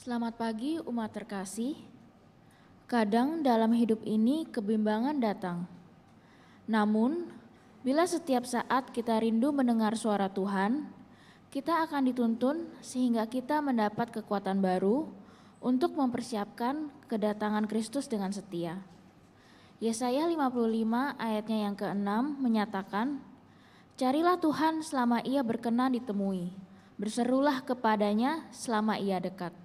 Selamat pagi umat terkasih. Kadang dalam hidup ini kebimbangan datang. Namun, bila setiap saat kita rindu mendengar suara Tuhan, kita akan dituntun sehingga kita mendapat kekuatan baru untuk mempersiapkan kedatangan Kristus dengan setia. Yesaya 55 ayatnya yang ke-6 menyatakan, "Carilah Tuhan selama ia berkenan ditemui, berserulah kepadanya selama ia dekat."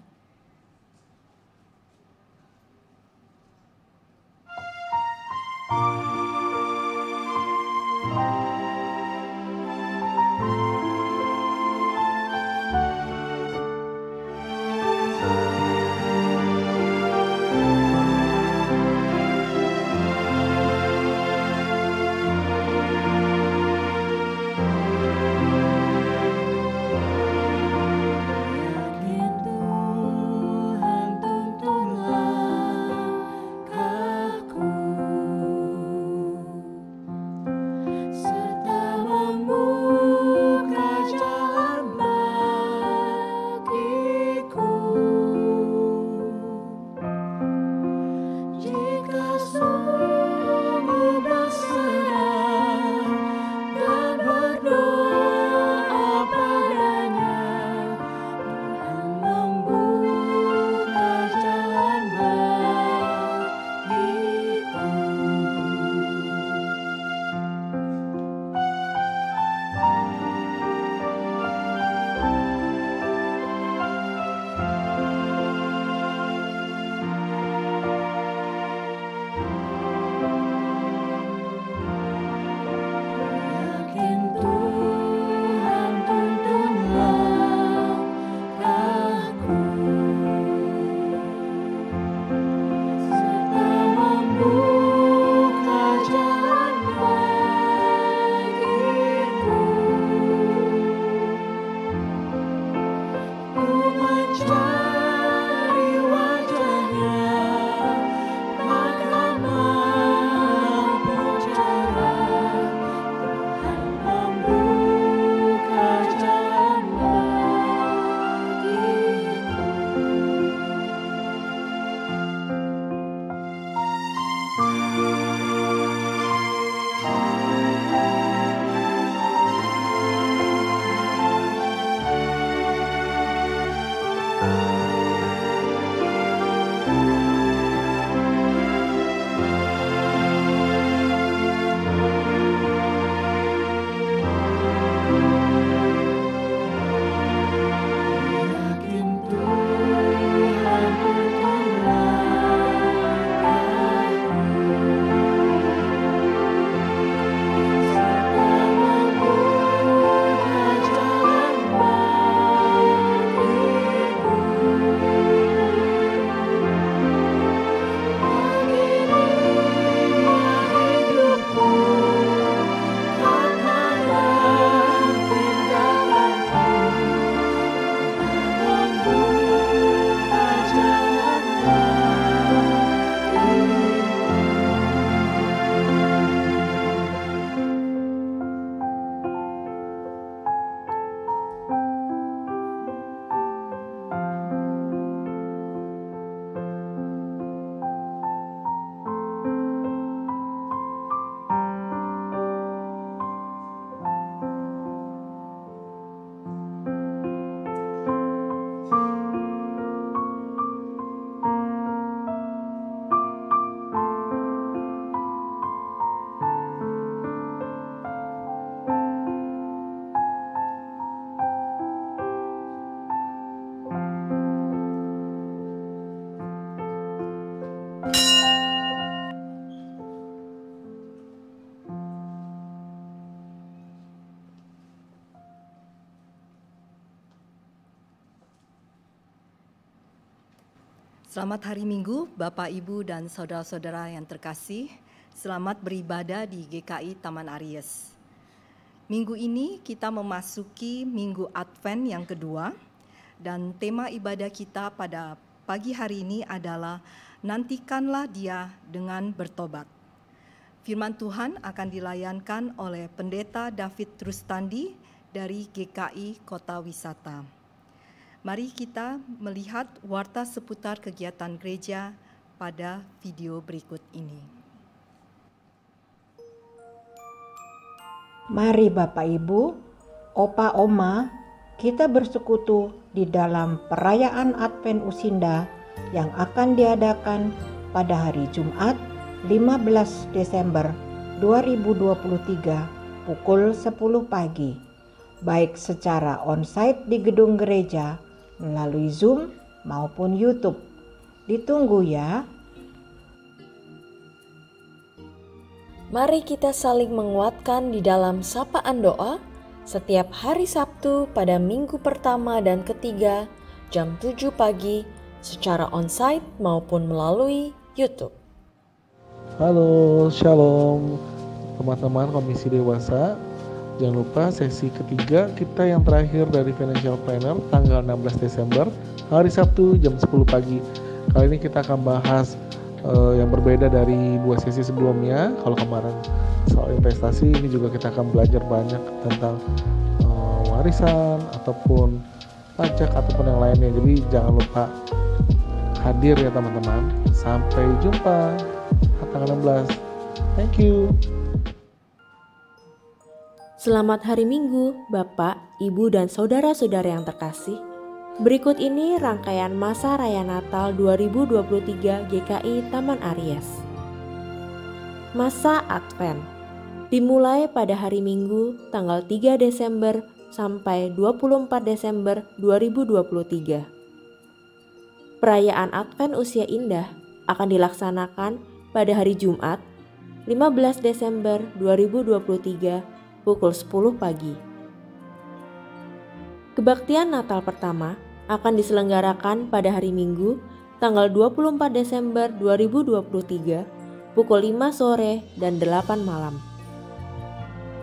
So Selamat hari Minggu, Bapak, Ibu, dan saudara-saudara yang terkasih. Selamat beribadah di GKI Taman Aries. Minggu ini kita memasuki Minggu Advent yang kedua, dan tema ibadah kita pada pagi hari ini adalah nantikanlah Dia dengan bertobat. Firman Tuhan akan dilayankan oleh Pendeta David Trustandi dari GKI Kota Wisata. Mari kita melihat warta seputar kegiatan gereja pada video berikut ini. Mari Bapak Ibu, Opa Oma, kita bersekutu di dalam perayaan Advent Usinda yang akan diadakan pada hari Jumat 15 Desember 2023 pukul 10 pagi, baik secara onsite di gedung gereja, melalui Zoom maupun YouTube. Ditunggu ya. Mari kita saling menguatkan di dalam sapaan doa setiap hari Sabtu pada minggu pertama dan ketiga jam 7 pagi secara onsite maupun melalui YouTube. Halo, Shalom teman-teman Komisi Dewasa. Jangan lupa sesi ketiga kita yang terakhir dari Financial Planner tanggal 16 Desember hari Sabtu jam 10 pagi. Kali ini kita akan bahas yang berbeda dari dua sesi sebelumnya. Kalau kemarin soal investasi, ini juga kita akan belajar banyak tentang warisan ataupun pajak ataupun yang lainnya. Jadi jangan lupa hadir ya teman-teman. Sampai jumpa tanggal 16. Thank you. Selamat hari Minggu, Bapak, Ibu, dan saudara-saudara yang terkasih. Berikut ini rangkaian masa Raya Natal 2023 GKI Taman Aries. Masa Advent dimulai pada hari Minggu tanggal 3 Desember sampai 24 Desember 2023. Perayaan Advent Usia Indah akan dilaksanakan pada hari Jumat 15 Desember 2023 pukul 10 pagi. Kebaktian Natal pertama akan diselenggarakan pada hari Minggu tanggal 24 Desember 2023 pukul 5 sore dan 8 malam.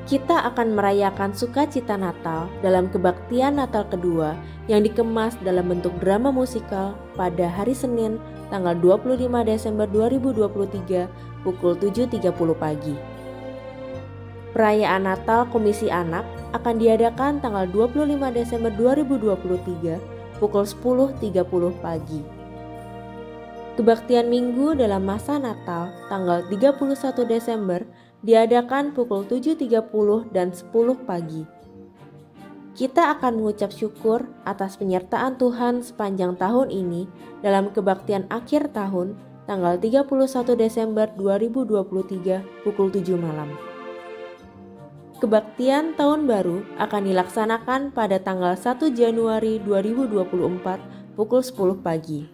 Kita akan merayakan sukacita Natal dalam kebaktian Natal kedua yang dikemas dalam bentuk drama musikal pada hari Senin tanggal 25 Desember 2023 pukul 7.30 pagi. Perayaan Natal Komisi Anak akan diadakan tanggal 25 Desember 2023 pukul 10.30 pagi. Kebaktian Minggu dalam masa Natal tanggal 31 Desember diadakan pukul 7.30 dan 10 pagi. Kita akan mengucap syukur atas penyertaan Tuhan sepanjang tahun ini dalam kebaktian akhir tahun tanggal 31 Desember 2023 pukul 7 malam. Kebaktian Tahun Baru akan dilaksanakan pada tanggal 1 Januari 2024 pukul 10 pagi.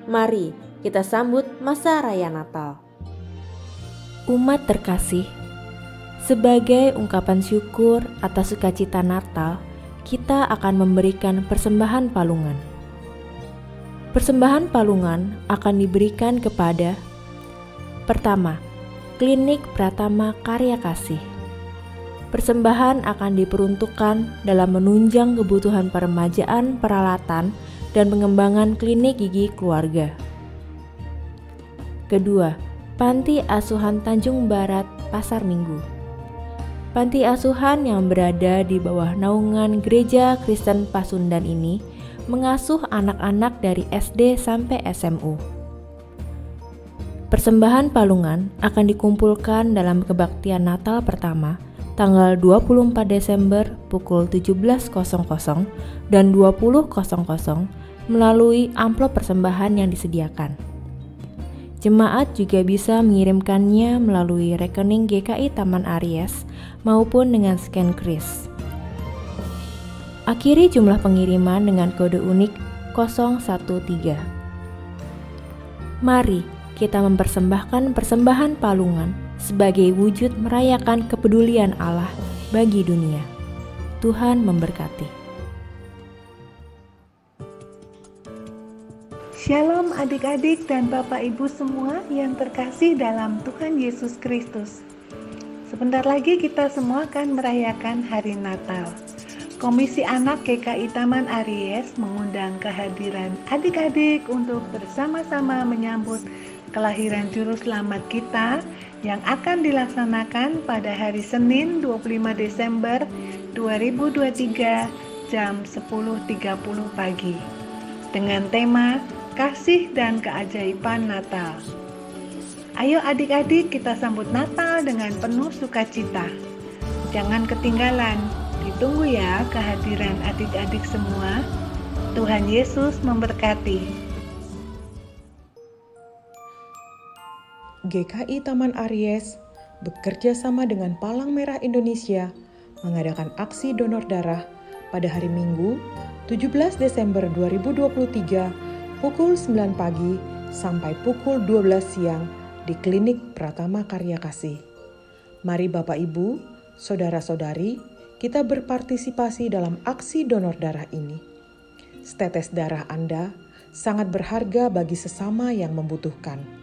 Mari kita sambut masa Raya Natal. Umat terkasih, sebagai ungkapan syukur atas sukacita Natal, kita akan memberikan persembahan palungan. Persembahan palungan akan diberikan kepada: pertama, Klinik Pratama Karya Kasih. Persembahan akan diperuntukkan dalam menunjang kebutuhan peremajaan peralatan dan pengembangan klinik gigi keluarga. Kedua, Panti Asuhan Tanjung Barat Pasar Minggu. Panti asuhan yang berada di bawah naungan Gereja Kristen Pasundan ini mengasuh anak-anak dari SD sampai SMU. Persembahan palungan akan dikumpulkan dalam kebaktian Natal pertama tanggal 24 Desember pukul 17.00 dan 20.00 melalui amplop persembahan yang disediakan. Jemaat juga bisa mengirimkannya melalui rekening GKI Taman Aries maupun dengan scan kris. Akhiri jumlah pengiriman dengan kode unik 013. Mari kita mempersembahkan persembahan palungan sebagai wujud merayakan kepedulian Allah bagi dunia. Tuhan memberkati. Shalom adik-adik dan Bapak Ibu semua yang terkasih dalam Tuhan Yesus Kristus. Sebentar lagi kita semua akan merayakan hari Natal. Komisi Anak GKI Taman Aries mengundang kehadiran adik-adik untuk bersama-sama menyambut kelahiran Juru Selamat kita yang akan dilaksanakan pada hari Senin 25 Desember 2023 jam 10.30 pagi dengan tema Kasih dan Keajaiban Natal. Ayo adik-adik kita sambut Natal dengan penuh sukacita. Jangan ketinggalan, ditunggu ya kehadiran adik-adik semua. Tuhan Yesus memberkati. GKI Taman Aries bekerja sama dengan Palang Merah Indonesia mengadakan aksi donor darah pada hari Minggu 17 Desember 2023 pukul 9 pagi sampai pukul 12 siang di Klinik Pratama Karya Kasih. Mari Bapak Ibu, Saudara-saudari, kita berpartisipasi dalam aksi donor darah ini. Setetes darah Anda sangat berharga bagi sesama yang membutuhkan.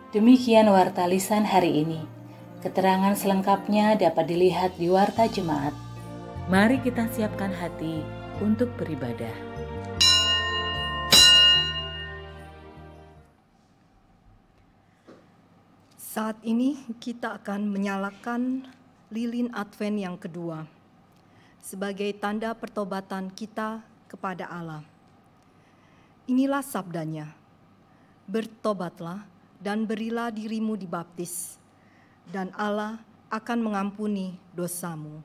Demikian Warta Lisan hari ini. Keterangan selengkapnya dapat dilihat di Warta Jemaat. Mari kita siapkan hati untuk beribadah. Saat ini kita akan menyalakan lilin Advent yang kedua sebagai tanda pertobatan kita kepada Allah. Inilah sabdanya, bertobatlah dan berilah dirimu dibaptis, dan Allah akan mengampuni dosamu.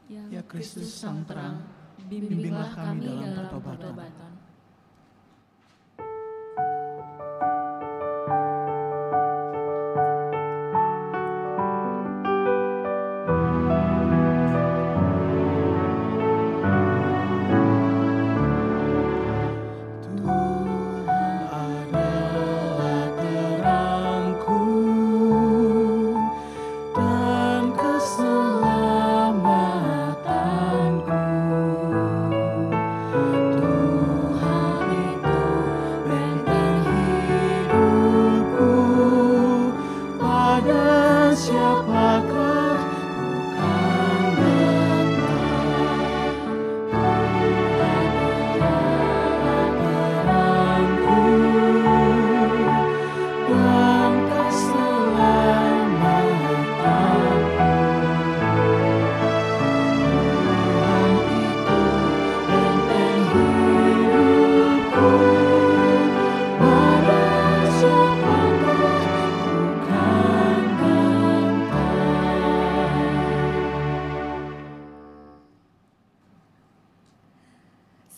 Ya Kristus Sang Terang, bimbinglah kami dalam pertobatan.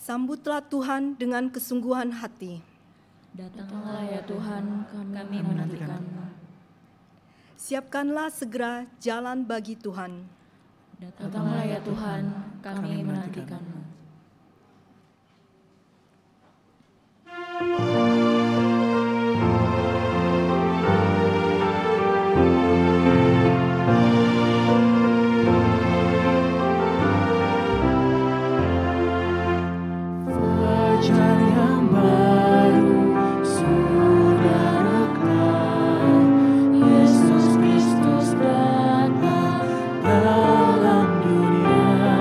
Sambutlah Tuhan dengan kesungguhan hati. Datanglah ya Tuhan, kami menantikan-Mu. Siapkanlah segera jalan bagi Tuhan. Datanglah ya Tuhan, kami menantikan-Mu. Dalam dunia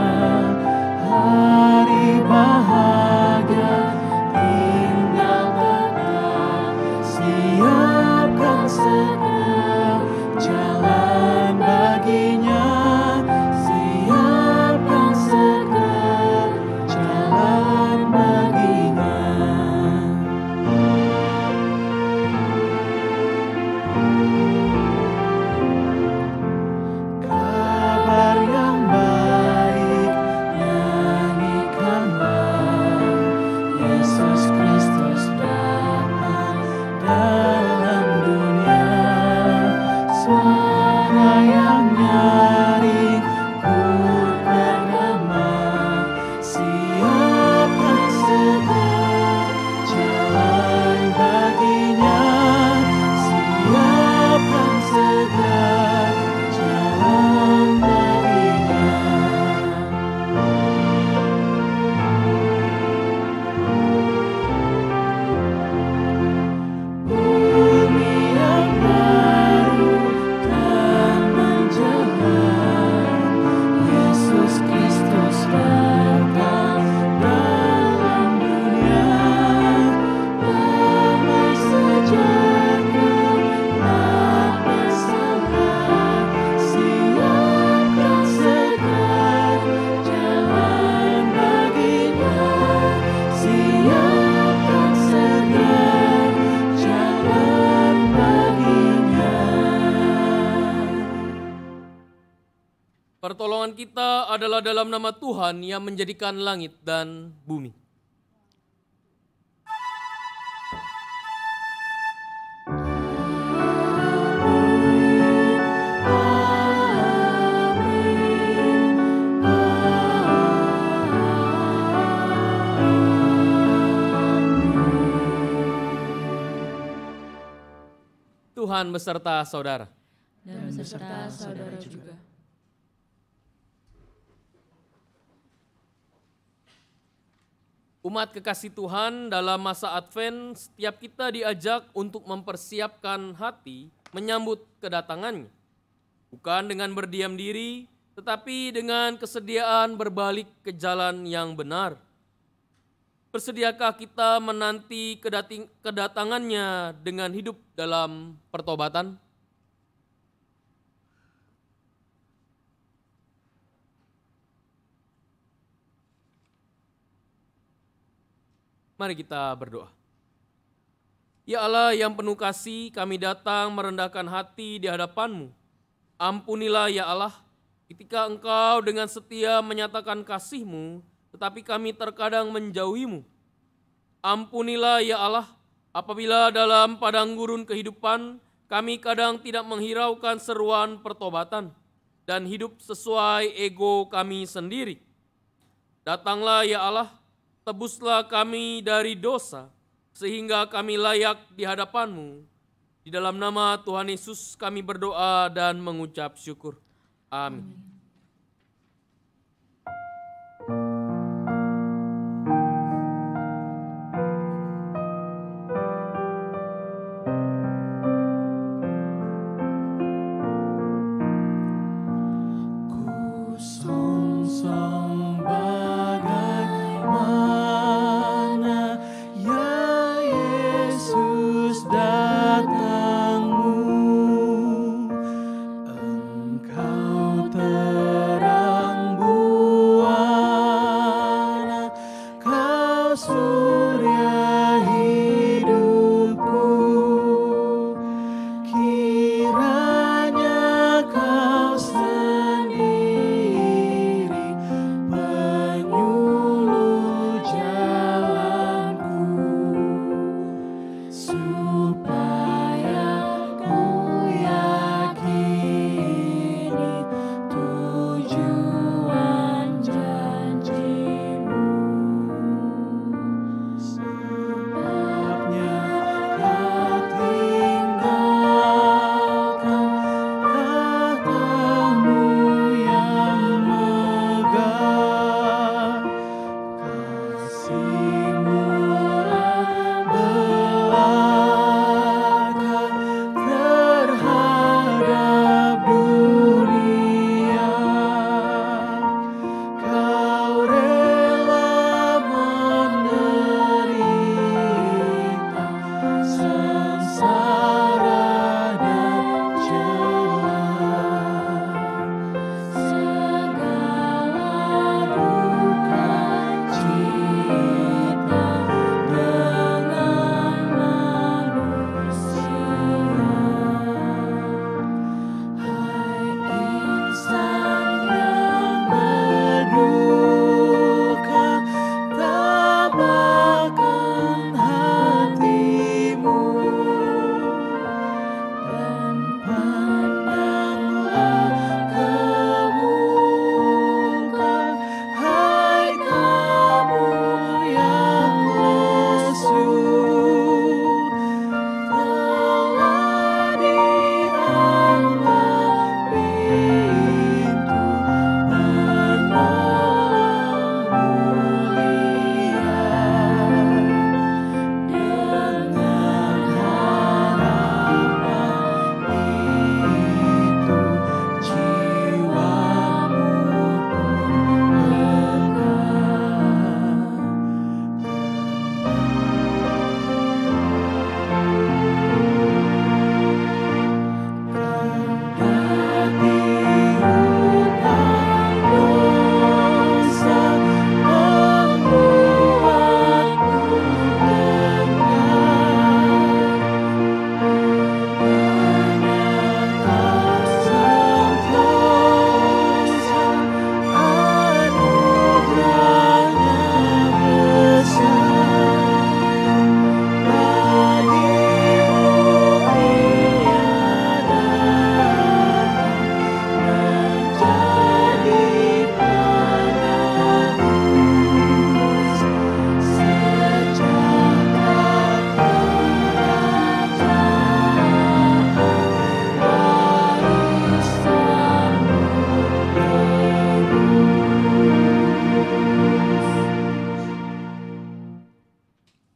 adalah dalam nama Tuhan yang menjadikan langit dan bumi. Tuhan beserta saudara. Dan beserta saudara juga. Umat kekasih Tuhan, dalam masa Advent, setiap kita diajak untuk mempersiapkan hati menyambut kedatangannya. Bukan dengan berdiam diri, tetapi dengan kesediaan berbalik ke jalan yang benar. Bersediakah kita menanti kedatangannya dengan hidup dalam pertobatan? Mari kita berdoa. Ya Allah yang penuh kasih, kami datang merendahkan hati di hadapan-Mu. Ampunilah ya Allah, ketika Engkau dengan setia menyatakan kasih-Mu, tetapi kami terkadang menjauhi-Mu. Ampunilah ya Allah, apabila dalam padang gurun kehidupan, kami kadang tidak menghiraukan seruan pertobatan dan hidup sesuai ego kami sendiri. Datanglah ya Allah, tebuslah kami dari dosa, sehingga kami layak di hadapan-Mu. Di dalam nama Tuhan Yesus kami berdoa dan mengucap syukur. Amin.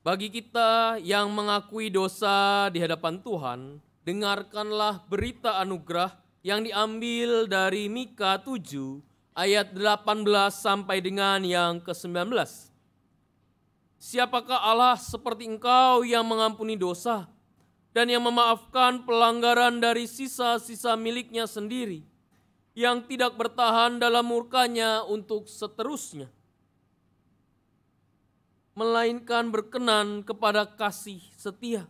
Bagi kita yang mengakui dosa di hadapan Tuhan, dengarkanlah berita anugerah yang diambil dari Mika 7 ayat 18 sampai dengan yang ke-19. Siapakah Allah seperti engkau yang mengampuni dosa dan yang memaafkan pelanggaran dari sisa-sisa miliknya sendiri, yang tidak bertahan dalam murkanya untuk seterusnya, melainkan berkenan kepada kasih setia.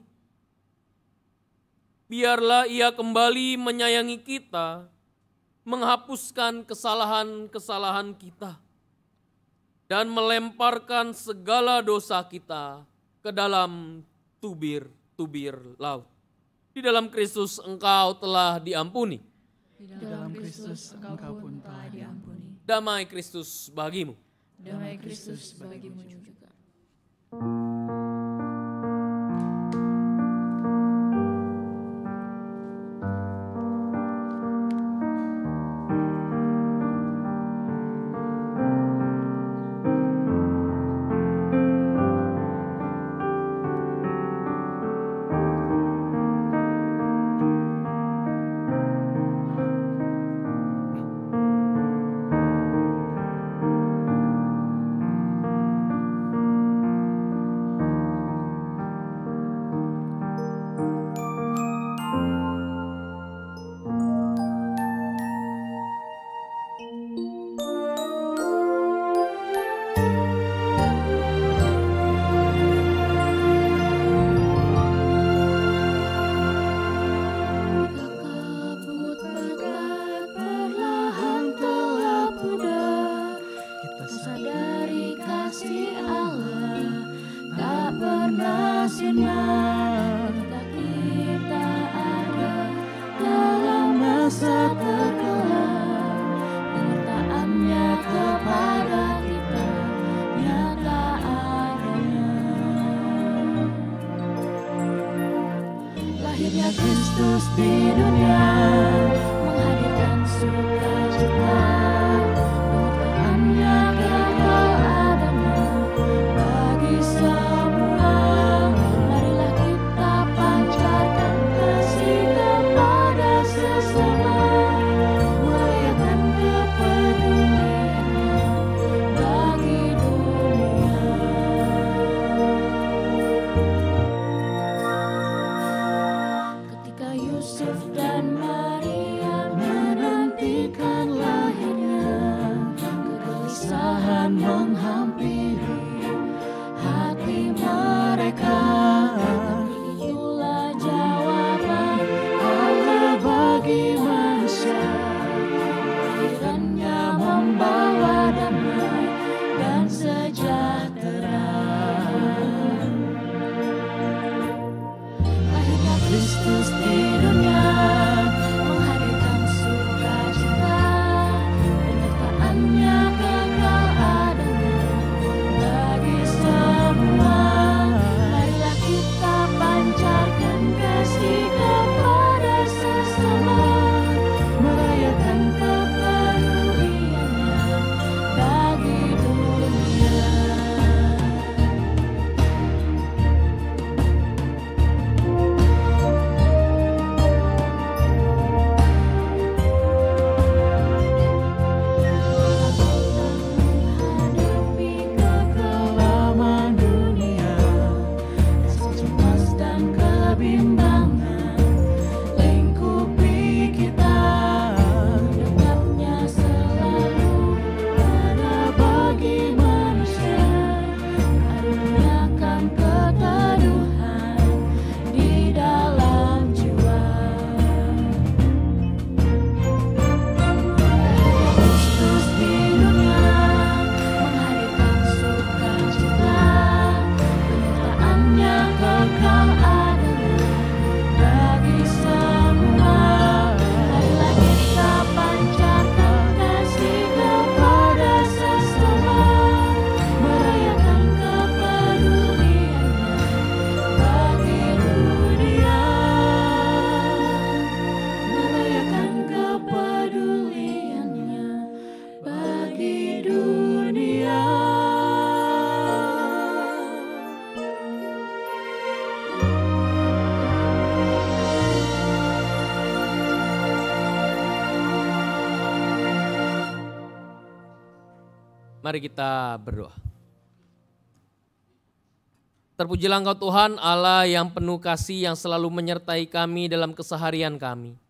Biarlah Ia kembali menyayangi kita, menghapuskan kesalahan-kesalahan kita, dan melemparkan segala dosa kita ke dalam tubir-tubir laut. Di dalam Kristus engkau telah diampuni. Di dalam Kristus engkau pun telah diampuni. Damai Kristus bagimu. Damai Kristus bagimu juga. Kristus di dunia menghadirkan sukacita, pengorbanannya kekal adanya bagi semua. Marilah kita pancarkan kasih kepada sesama, merayakan kepeduliannya bagi dunia. Ketika Yusuf dan Mari kita berdoa. Terpujilah Engkau Tuhan Allah yang penuh kasih yang selalu menyertai kami dalam keseharian kami.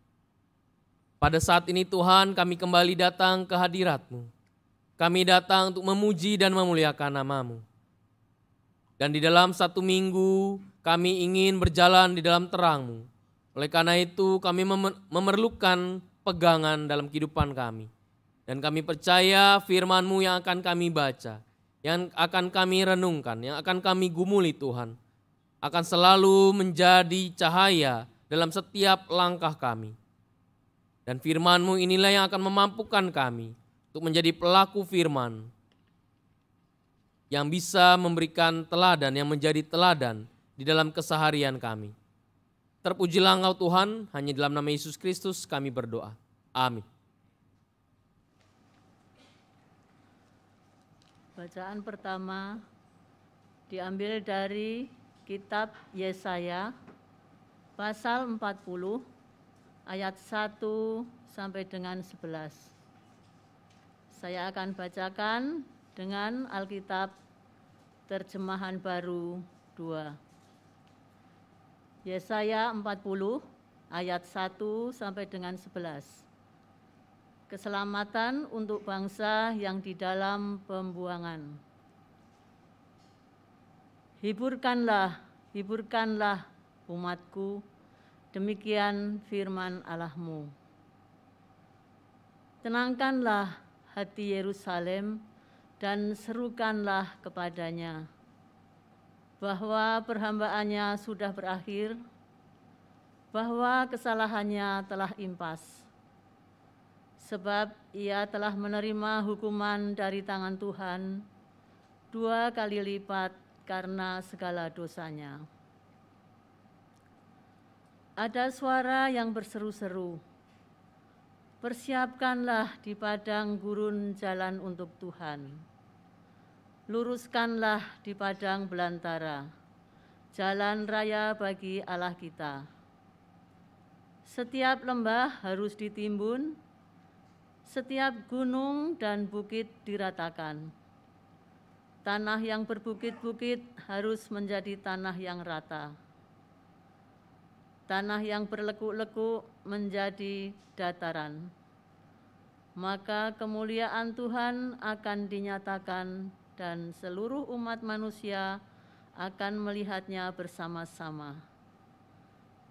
Pada saat ini Tuhan kami kembali datang ke hadirat-Mu. Kami datang untuk memuji dan memuliakan nama-Mu. Dan di dalam satu minggu kami ingin berjalan di dalam terang-Mu. Oleh karena itu kami memerlukan pegangan dalam kehidupan kami. Dan kami percaya firman-Mu yang akan kami baca, yang akan kami renungkan, yang akan kami gumuli Tuhan, akan selalu menjadi cahaya dalam setiap langkah kami. Dan firman-Mu inilah yang akan memampukan kami untuk menjadi pelaku firman, yang bisa memberikan teladan, yang menjadi teladan di dalam keseharian kami. Terpujilah Engkau Tuhan, hanya dalam nama Yesus Kristus kami berdoa. Amin. Bacaan pertama diambil dari kitab Yesaya pasal 40 ayat 1 sampai dengan 11. Saya akan bacakan dengan Alkitab Terjemahan Baru 2. Yesaya 40 ayat 1 sampai dengan 11. Keselamatan untuk bangsa yang di dalam pembuangan. Hiburkanlah, hiburkanlah umatku, demikian firman Allah-Mu. Tenangkanlah hati Yerusalem dan serukanlah kepadanya bahwa perhambaannya sudah berakhir, bahwa kesalahannya telah impas. Sebab ia telah menerima hukuman dari tangan Tuhan 2 kali lipat karena segala dosanya. Ada suara yang berseru-seru, persiapkanlah di padang gurun jalan untuk Tuhan. Luruskanlah di padang belantara, jalan raya bagi Allah kita. Setiap lembah harus ditimbun, setiap gunung dan bukit diratakan. Tanah yang berbukit-bukit harus menjadi tanah yang rata. Tanah yang berlekuk-lekuk menjadi dataran. Maka kemuliaan Tuhan akan dinyatakan dan seluruh umat manusia akan melihatnya bersama-sama.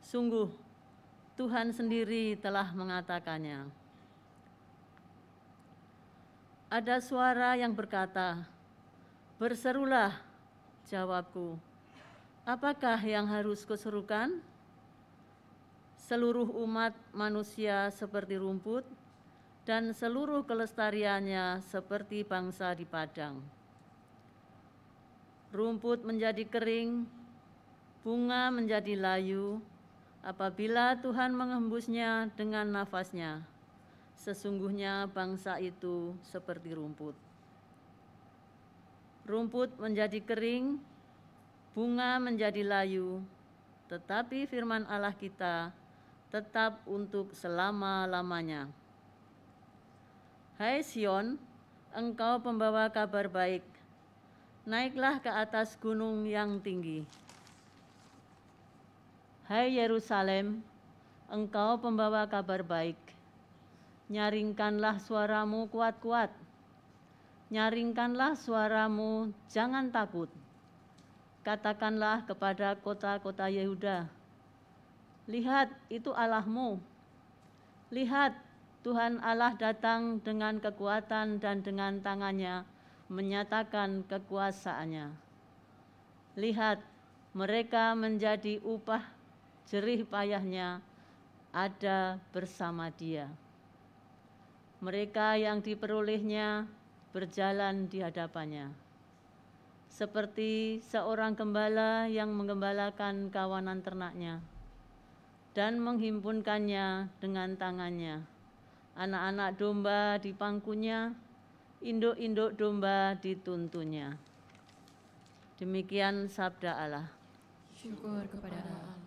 Sungguh, Tuhan sendiri telah mengatakannya. Ada suara yang berkata, berserulah, jawabku. Apakah yang harus kuserukan? Seluruh umat manusia seperti rumput, dan seluruh kelestariannya seperti bangsa di padang. Rumput menjadi kering, bunga menjadi layu, apabila Tuhan menghembusnya dengan nafasnya. Sesungguhnya bangsa itu seperti rumput. Rumput menjadi kering, bunga menjadi layu, tetapi firman Allah kita tetap untuk selama-lamanya. Hai Sion, engkau pembawa kabar baik, naiklah ke atas gunung yang tinggi. Hai Yerusalem, engkau pembawa kabar baik, nyaringkanlah suaramu kuat-kuat. Nyaringkanlah suaramu, jangan takut. Katakanlah kepada kota-kota Yehuda, lihat itu Allahmu. Lihat, Tuhan Allah datang dengan kekuatan dan dengan tangannya menyatakan kekuasaannya. Lihat, mereka menjadi upah jerih payahnya ada bersama Dia. Mereka yang diperolehnya berjalan di hadapannya, seperti seorang gembala yang menggembalakan kawanan ternaknya dan menghimpunkannya dengan tangannya. Anak-anak domba di pangkunya, induk-induk domba dituntunnya. Demikian sabda Allah. Syukur kepada Allah.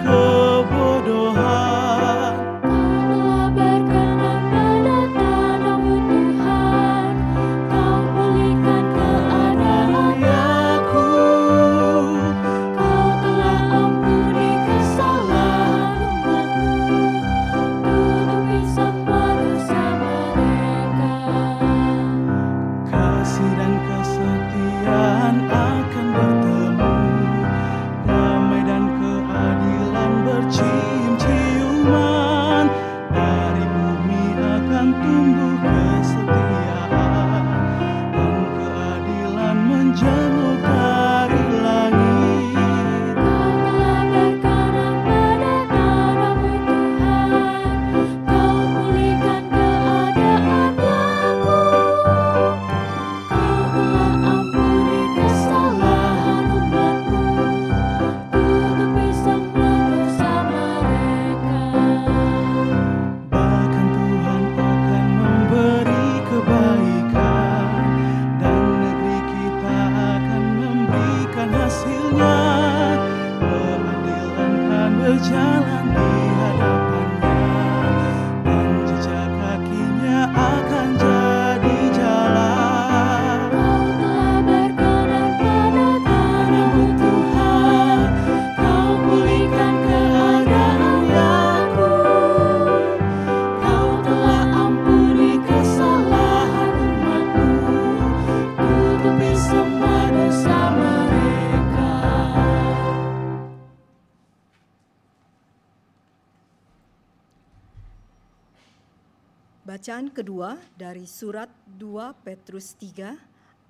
kebodohan. Kau telah berkenan pada tanahmu Tuhan, Kau pulihkan keadaan aku. Kau telah ampuni kesalahan umatmu, tutupi semua dosa mereka. Kasih dan kesetiaan akan bertemu, damai dan keadilan bercium-ciuman. Dari bumi akan tumbuh kesetiaan, dan keadilan menjamur dari langit. Kau telah berkenan pada tanahmu Tuhan, Kau pulihkan keadaanku. Kau telah ampuni kesalahan umatmu, tutupi semua dosa mereka. Bahkan Tuhan akan memberi kebaikan, dan negeri kita akan memberikan hasilnya. Keadilan kan berjalan di hadapannya, dan jejak kakinya akan jadi jalan. Kau telah berkenan pada tanahmu Tuhan, Kau pulihkan keadaan aku. Kau telah ampuni kesalahan umatmu, tutupi semua dosa mereka. Bacaan kedua dari surat 2 Petrus 3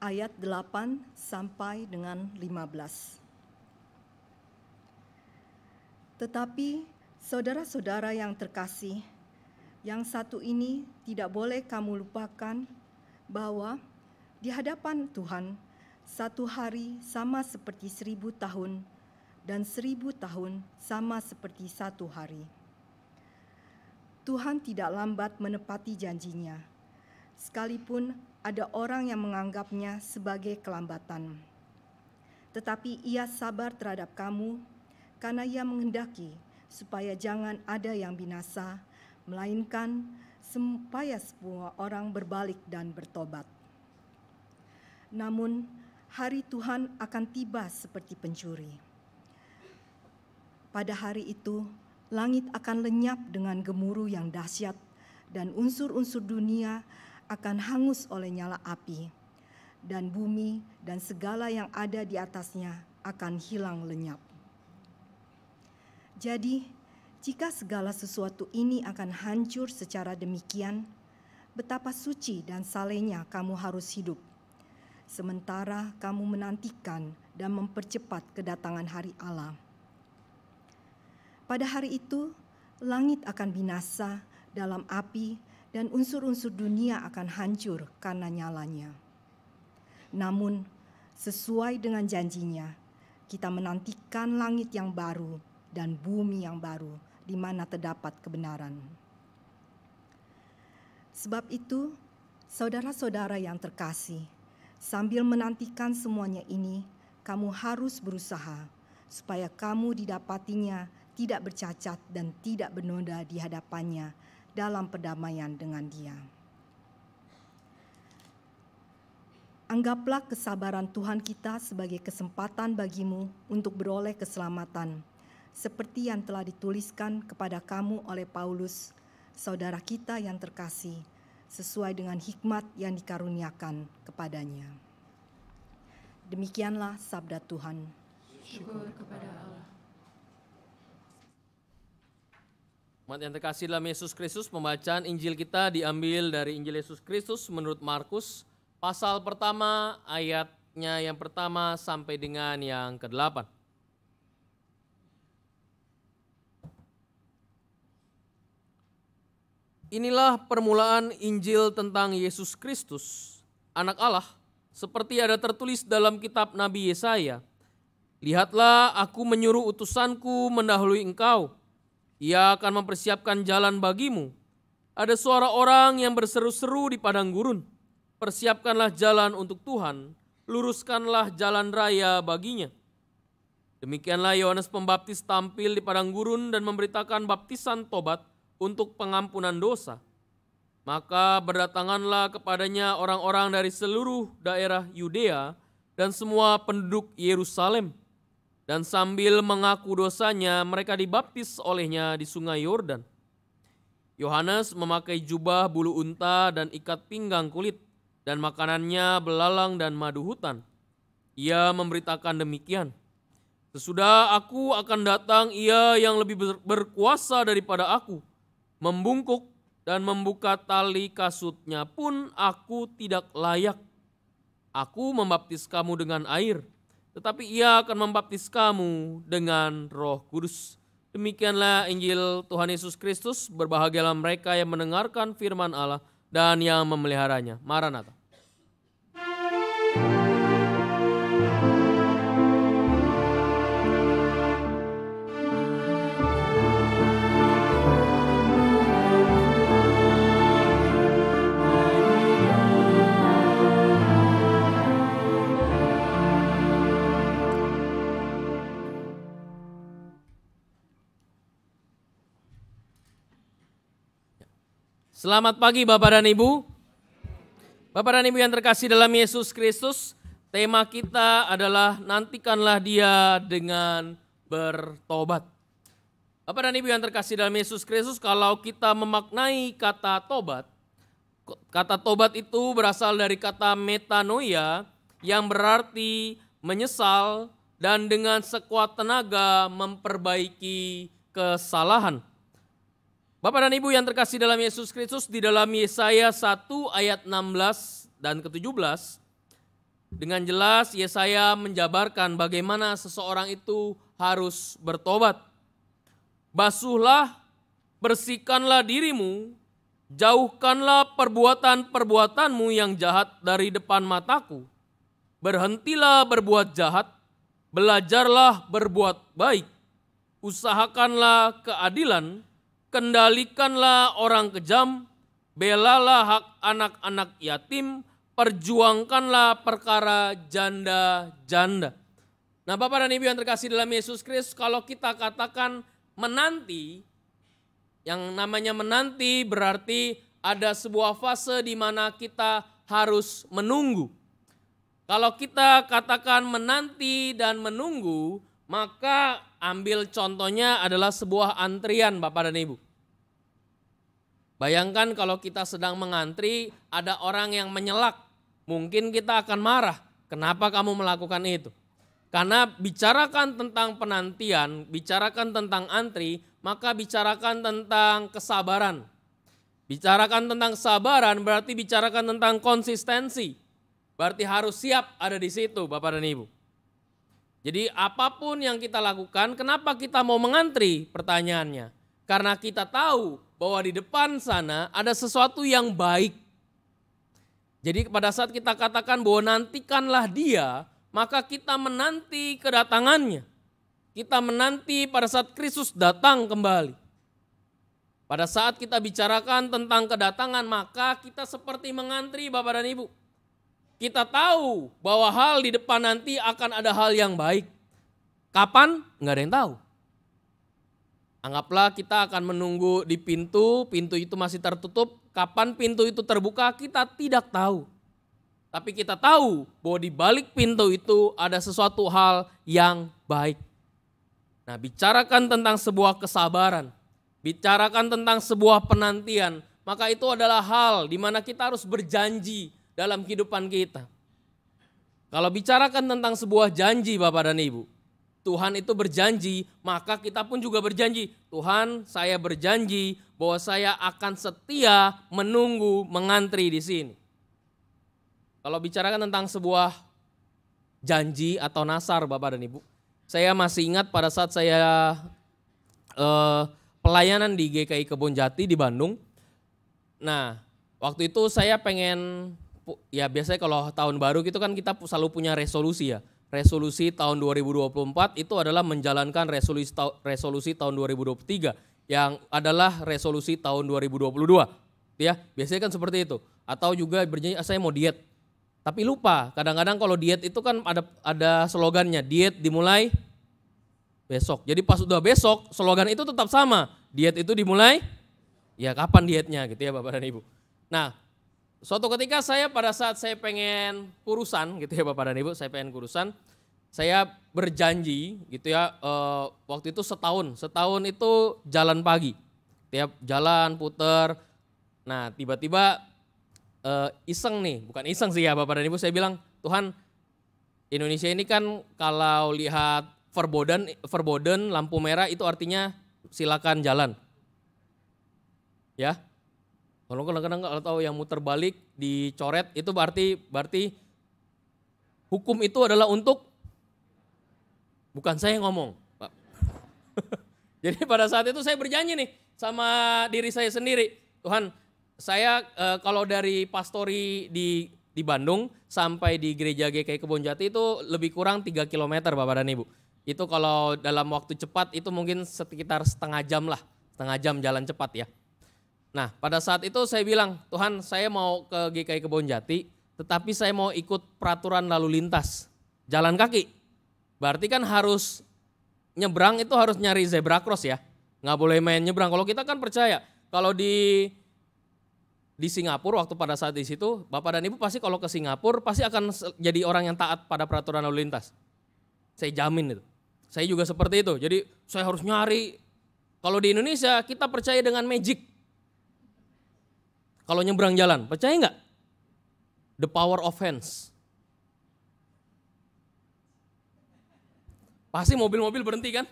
ayat 8 sampai dengan 15. Tetapi saudara-saudara yang terkasih, yang satu ini tidak boleh kamu lupakan, bahwa di hadapan Tuhan satu hari sama seperti 1000 tahun, dan 1000 tahun sama seperti satu hari. Tuhan tidak lambat menepati janjinya, sekalipun ada orang yang menganggapnya sebagai kelambatan. Tetapi Ia sabar terhadap kamu, karena Ia menghendaki supaya jangan ada yang binasa, melainkan supaya semua orang berbalik dan bertobat. Namun, hari Tuhan akan tiba seperti pencuri. Pada hari itu, langit akan lenyap dengan gemuruh yang dahsyat, dan unsur-unsur dunia akan hangus oleh nyala api, dan bumi dan segala yang ada di atasnya akan hilang lenyap. Jadi, jika segala sesuatu ini akan hancur secara demikian, betapa suci dan salehnya kamu harus hidup, sementara kamu menantikan dan mempercepat kedatangan hari Allah. Pada hari itu, langit akan binasa dalam api, dan unsur-unsur dunia akan hancur karena nyalanya. Namun, sesuai dengan janjinya, kita menantikan langit yang baru dan bumi yang baru, di mana terdapat kebenaran. Sebab itu, saudara-saudara yang terkasih, sambil menantikan semuanya ini, kamu harus berusaha supaya kamu didapatinya tidak bercacat dan tidak bernoda di hadapannya dalam perdamaian dengan Dia. Anggaplah kesabaran Tuhan kita sebagai kesempatan bagimu untuk beroleh keselamatan, seperti yang telah dituliskan kepada kamu oleh Paulus, saudara kita yang terkasih, sesuai dengan hikmat yang dikaruniakan kepadanya. Demikianlah sabda Tuhan. Syukur kepada Allah. Umat yang terkasih dalam Yesus Kristus, pembacaan Injil kita diambil dari Injil Yesus Kristus menurut Markus, pasal pertama, ayatnya yang pertama sampai dengan yang ke-8. Inilah permulaan Injil tentang Yesus Kristus, Anak Allah, seperti ada tertulis dalam kitab Nabi Yesaya. Lihatlah, aku menyuruh utusanku mendahului engkau. Ia akan mempersiapkan jalan bagimu. Ada suara orang yang berseru-seru di padang gurun. Persiapkanlah jalan untuk Tuhan, luruskanlah jalan raya baginya. Demikianlah Yohanes Pembaptis tampil di padang gurun dan memberitakan baptisan tobat untuk pengampunan dosa. Maka berdatanganlah kepadanya orang-orang dari seluruh daerah Yudea dan semua penduduk Yerusalem. Dan sambil mengaku dosanya, mereka dibaptis olehnya di sungai Yordan. Yohanes memakai jubah bulu unta dan ikat pinggang kulit, dan makanannya belalang dan madu hutan. Ia memberitakan demikian, sesudah aku akan datang, ia yang lebih berkuasa daripada aku, membungkuk dan membuka tali kasutnya pun aku tidak layak. Aku membaptis kamu dengan air, tetapi ia akan membaptis kamu dengan Roh Kudus. Demikianlah Injil Tuhan Yesus Kristus. Berbahagialah mereka yang mendengarkan firman Allah dan yang memeliharanya. Maranatha. Selamat pagi Bapak dan Ibu. Bapak dan Ibu yang terkasih dalam Yesus Kristus, tema kita adalah nantikanlah Dia dengan bertobat. Bapak dan Ibu yang terkasih dalam Yesus Kristus, kalau kita memaknai kata tobat itu berasal dari kata metanoia yang berarti menyesal dan dengan sekuat tenaga memperbaiki kesalahan. Bapak dan Ibu yang terkasih dalam Yesus Kristus, di dalam Yesaya 1 ayat 16 dan ke-17, dengan jelas Yesaya menjabarkan bagaimana seseorang itu harus bertobat. Basuhlah, bersihkanlah dirimu, jauhkanlah perbuatan-perbuatanmu yang jahat dari depan mataku. Berhentilah berbuat jahat, belajarlah berbuat baik, usahakanlah keadilan, kendalikanlah orang kejam, belalah hak anak-anak yatim, perjuangkanlah perkara janda-janda. Nah Bapak dan Ibu yang terkasih dalam Yesus Kristus, kalau kita katakan menanti, yang namanya menanti berarti ada sebuah fase di mana kita harus menunggu. Kalau kita katakan menanti dan menunggu, maka ambil contohnya adalah sebuah antrian Bapak dan Ibu. Bayangkan kalau kita sedang mengantri, ada orang yang menyelak, mungkin kita akan marah. Kenapa kamu melakukan itu? Karena bicarakan tentang penantian, bicarakan tentang antri, maka bicarakan tentang kesabaran. Bicarakan tentang kesabaran berarti bicarakan tentang konsistensi. Berarti harus siap ada di situ Bapak dan Ibu. Jadi apapun yang kita lakukan, kenapa kita mau mengantri? Pertanyaannya. Karena kita tahu bahwa di depan sana ada sesuatu yang baik. Jadi pada saat kita katakan bahwa nantikanlah Dia, maka kita menanti kedatangannya. Kita menanti pada saat Kristus datang kembali. Pada saat kita bicarakan tentang kedatangan, maka kita seperti mengantri Bapak dan Ibu. Kita tahu bahwa hal di depan nanti akan ada hal yang baik. Kapan? Nggak ada yang tahu. Anggaplah kita akan menunggu di pintu itu masih tertutup. Kapan pintu itu terbuka kita tidak tahu. Tapi kita tahu bahwa di balik pintu itu ada sesuatu hal yang baik. Nah, bicarakan tentang sebuah kesabaran, bicarakan tentang sebuah penantian, maka itu adalah hal di mana kita harus berjanji dalam kehidupan kita. Kalau bicarakan tentang sebuah janji Bapak dan Ibu, Tuhan itu berjanji, maka kita pun juga berjanji. Tuhan, saya berjanji bahwa saya akan setia menunggu, mengantri di sini. Kalau bicarakan tentang sebuah janji atau nasar Bapak dan Ibu, saya masih ingat pada saat saya pelayanan di GKI Kebonjati di Bandung. Nah, waktu itu saya pengen, ya biasanya kalau tahun baru gitu kan kita selalu punya resolusi ya. Resolusi tahun 2024 itu adalah menjalankan resolusi tahun 2023 yang adalah resolusi tahun 2022. Ya, biasanya kan seperti itu. Atau juga berjanji saya mau diet. Tapi lupa, kadang-kadang kalau diet itu kan ada slogannya, diet dimulai besok. Jadi pas udah besok, slogan itu tetap sama. Diet itu dimulai, ya kapan dietnya gitu ya Bapak dan Ibu. Nah, suatu ketika pada saat saya pengen kurusan gitu ya Bapak dan Ibu, saya pengen kurusan, saya berjanji gitu ya, waktu itu setahun itu jalan pagi. Tiap jalan puter, nah tiba-tiba iseng nih, bukan iseng sih ya Bapak dan Ibu, saya bilang, Tuhan, Indonesia ini kan kalau lihat verboden lampu merah itu artinya silakan jalan. Ya. Kalau kadang-kadang kalau tahu yang muter balik dicoret itu berarti hukum itu adalah untuk, bukan saya yang ngomong, Pak. Jadi pada saat itu saya berjanji nih sama diri saya sendiri, Tuhan, saya kalau dari pastori di Bandung sampai di gereja GKI Kebonjati itu lebih kurang 3 km Bapak dan Ibu. Itu kalau dalam waktu cepat itu mungkin sekitar setengah jam jalan cepat ya. Nah pada saat itu saya bilang, Tuhan saya mau ke GKI Kebonjati tetapi saya mau ikut peraturan lalu lintas, jalan kaki. Berarti kan harus nyebrang itu harus nyari zebra cross ya. Nggak boleh main nyebrang. Kalau kita kan percaya, kalau di Singapura waktu pada saat di situ, Bapak dan Ibu pasti kalau ke Singapura pasti akan jadi orang yang taat pada peraturan lalu lintas. Saya jamin itu. Saya juga seperti itu. Jadi saya harus nyari. Kalau di Indonesia kita percaya dengan magic. Kalau nyebrang jalan, percaya nggak? The power of hands. Pasti mobil-mobil berhenti kan?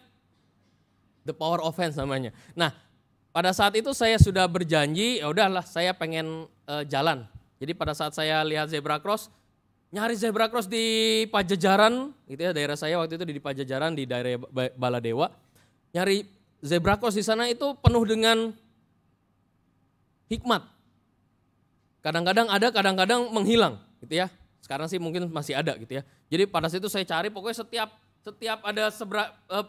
The power of hands namanya. Nah, pada saat itu saya sudah berjanji, ya udahlah saya pengen jalan. Jadi pada saat saya lihat zebra cross, nyari zebra cross di Pajajaran, gitu ya, daerah saya waktu itu di Pajajaran di daerah Baladewa. Nyari zebra cross di sana itu penuh dengan hikmat. Kadang-kadang ada, kadang-kadang menghilang, gitu ya. Sekarang sih mungkin masih ada gitu ya. Jadi pada saat itu saya cari, pokoknya setiap ada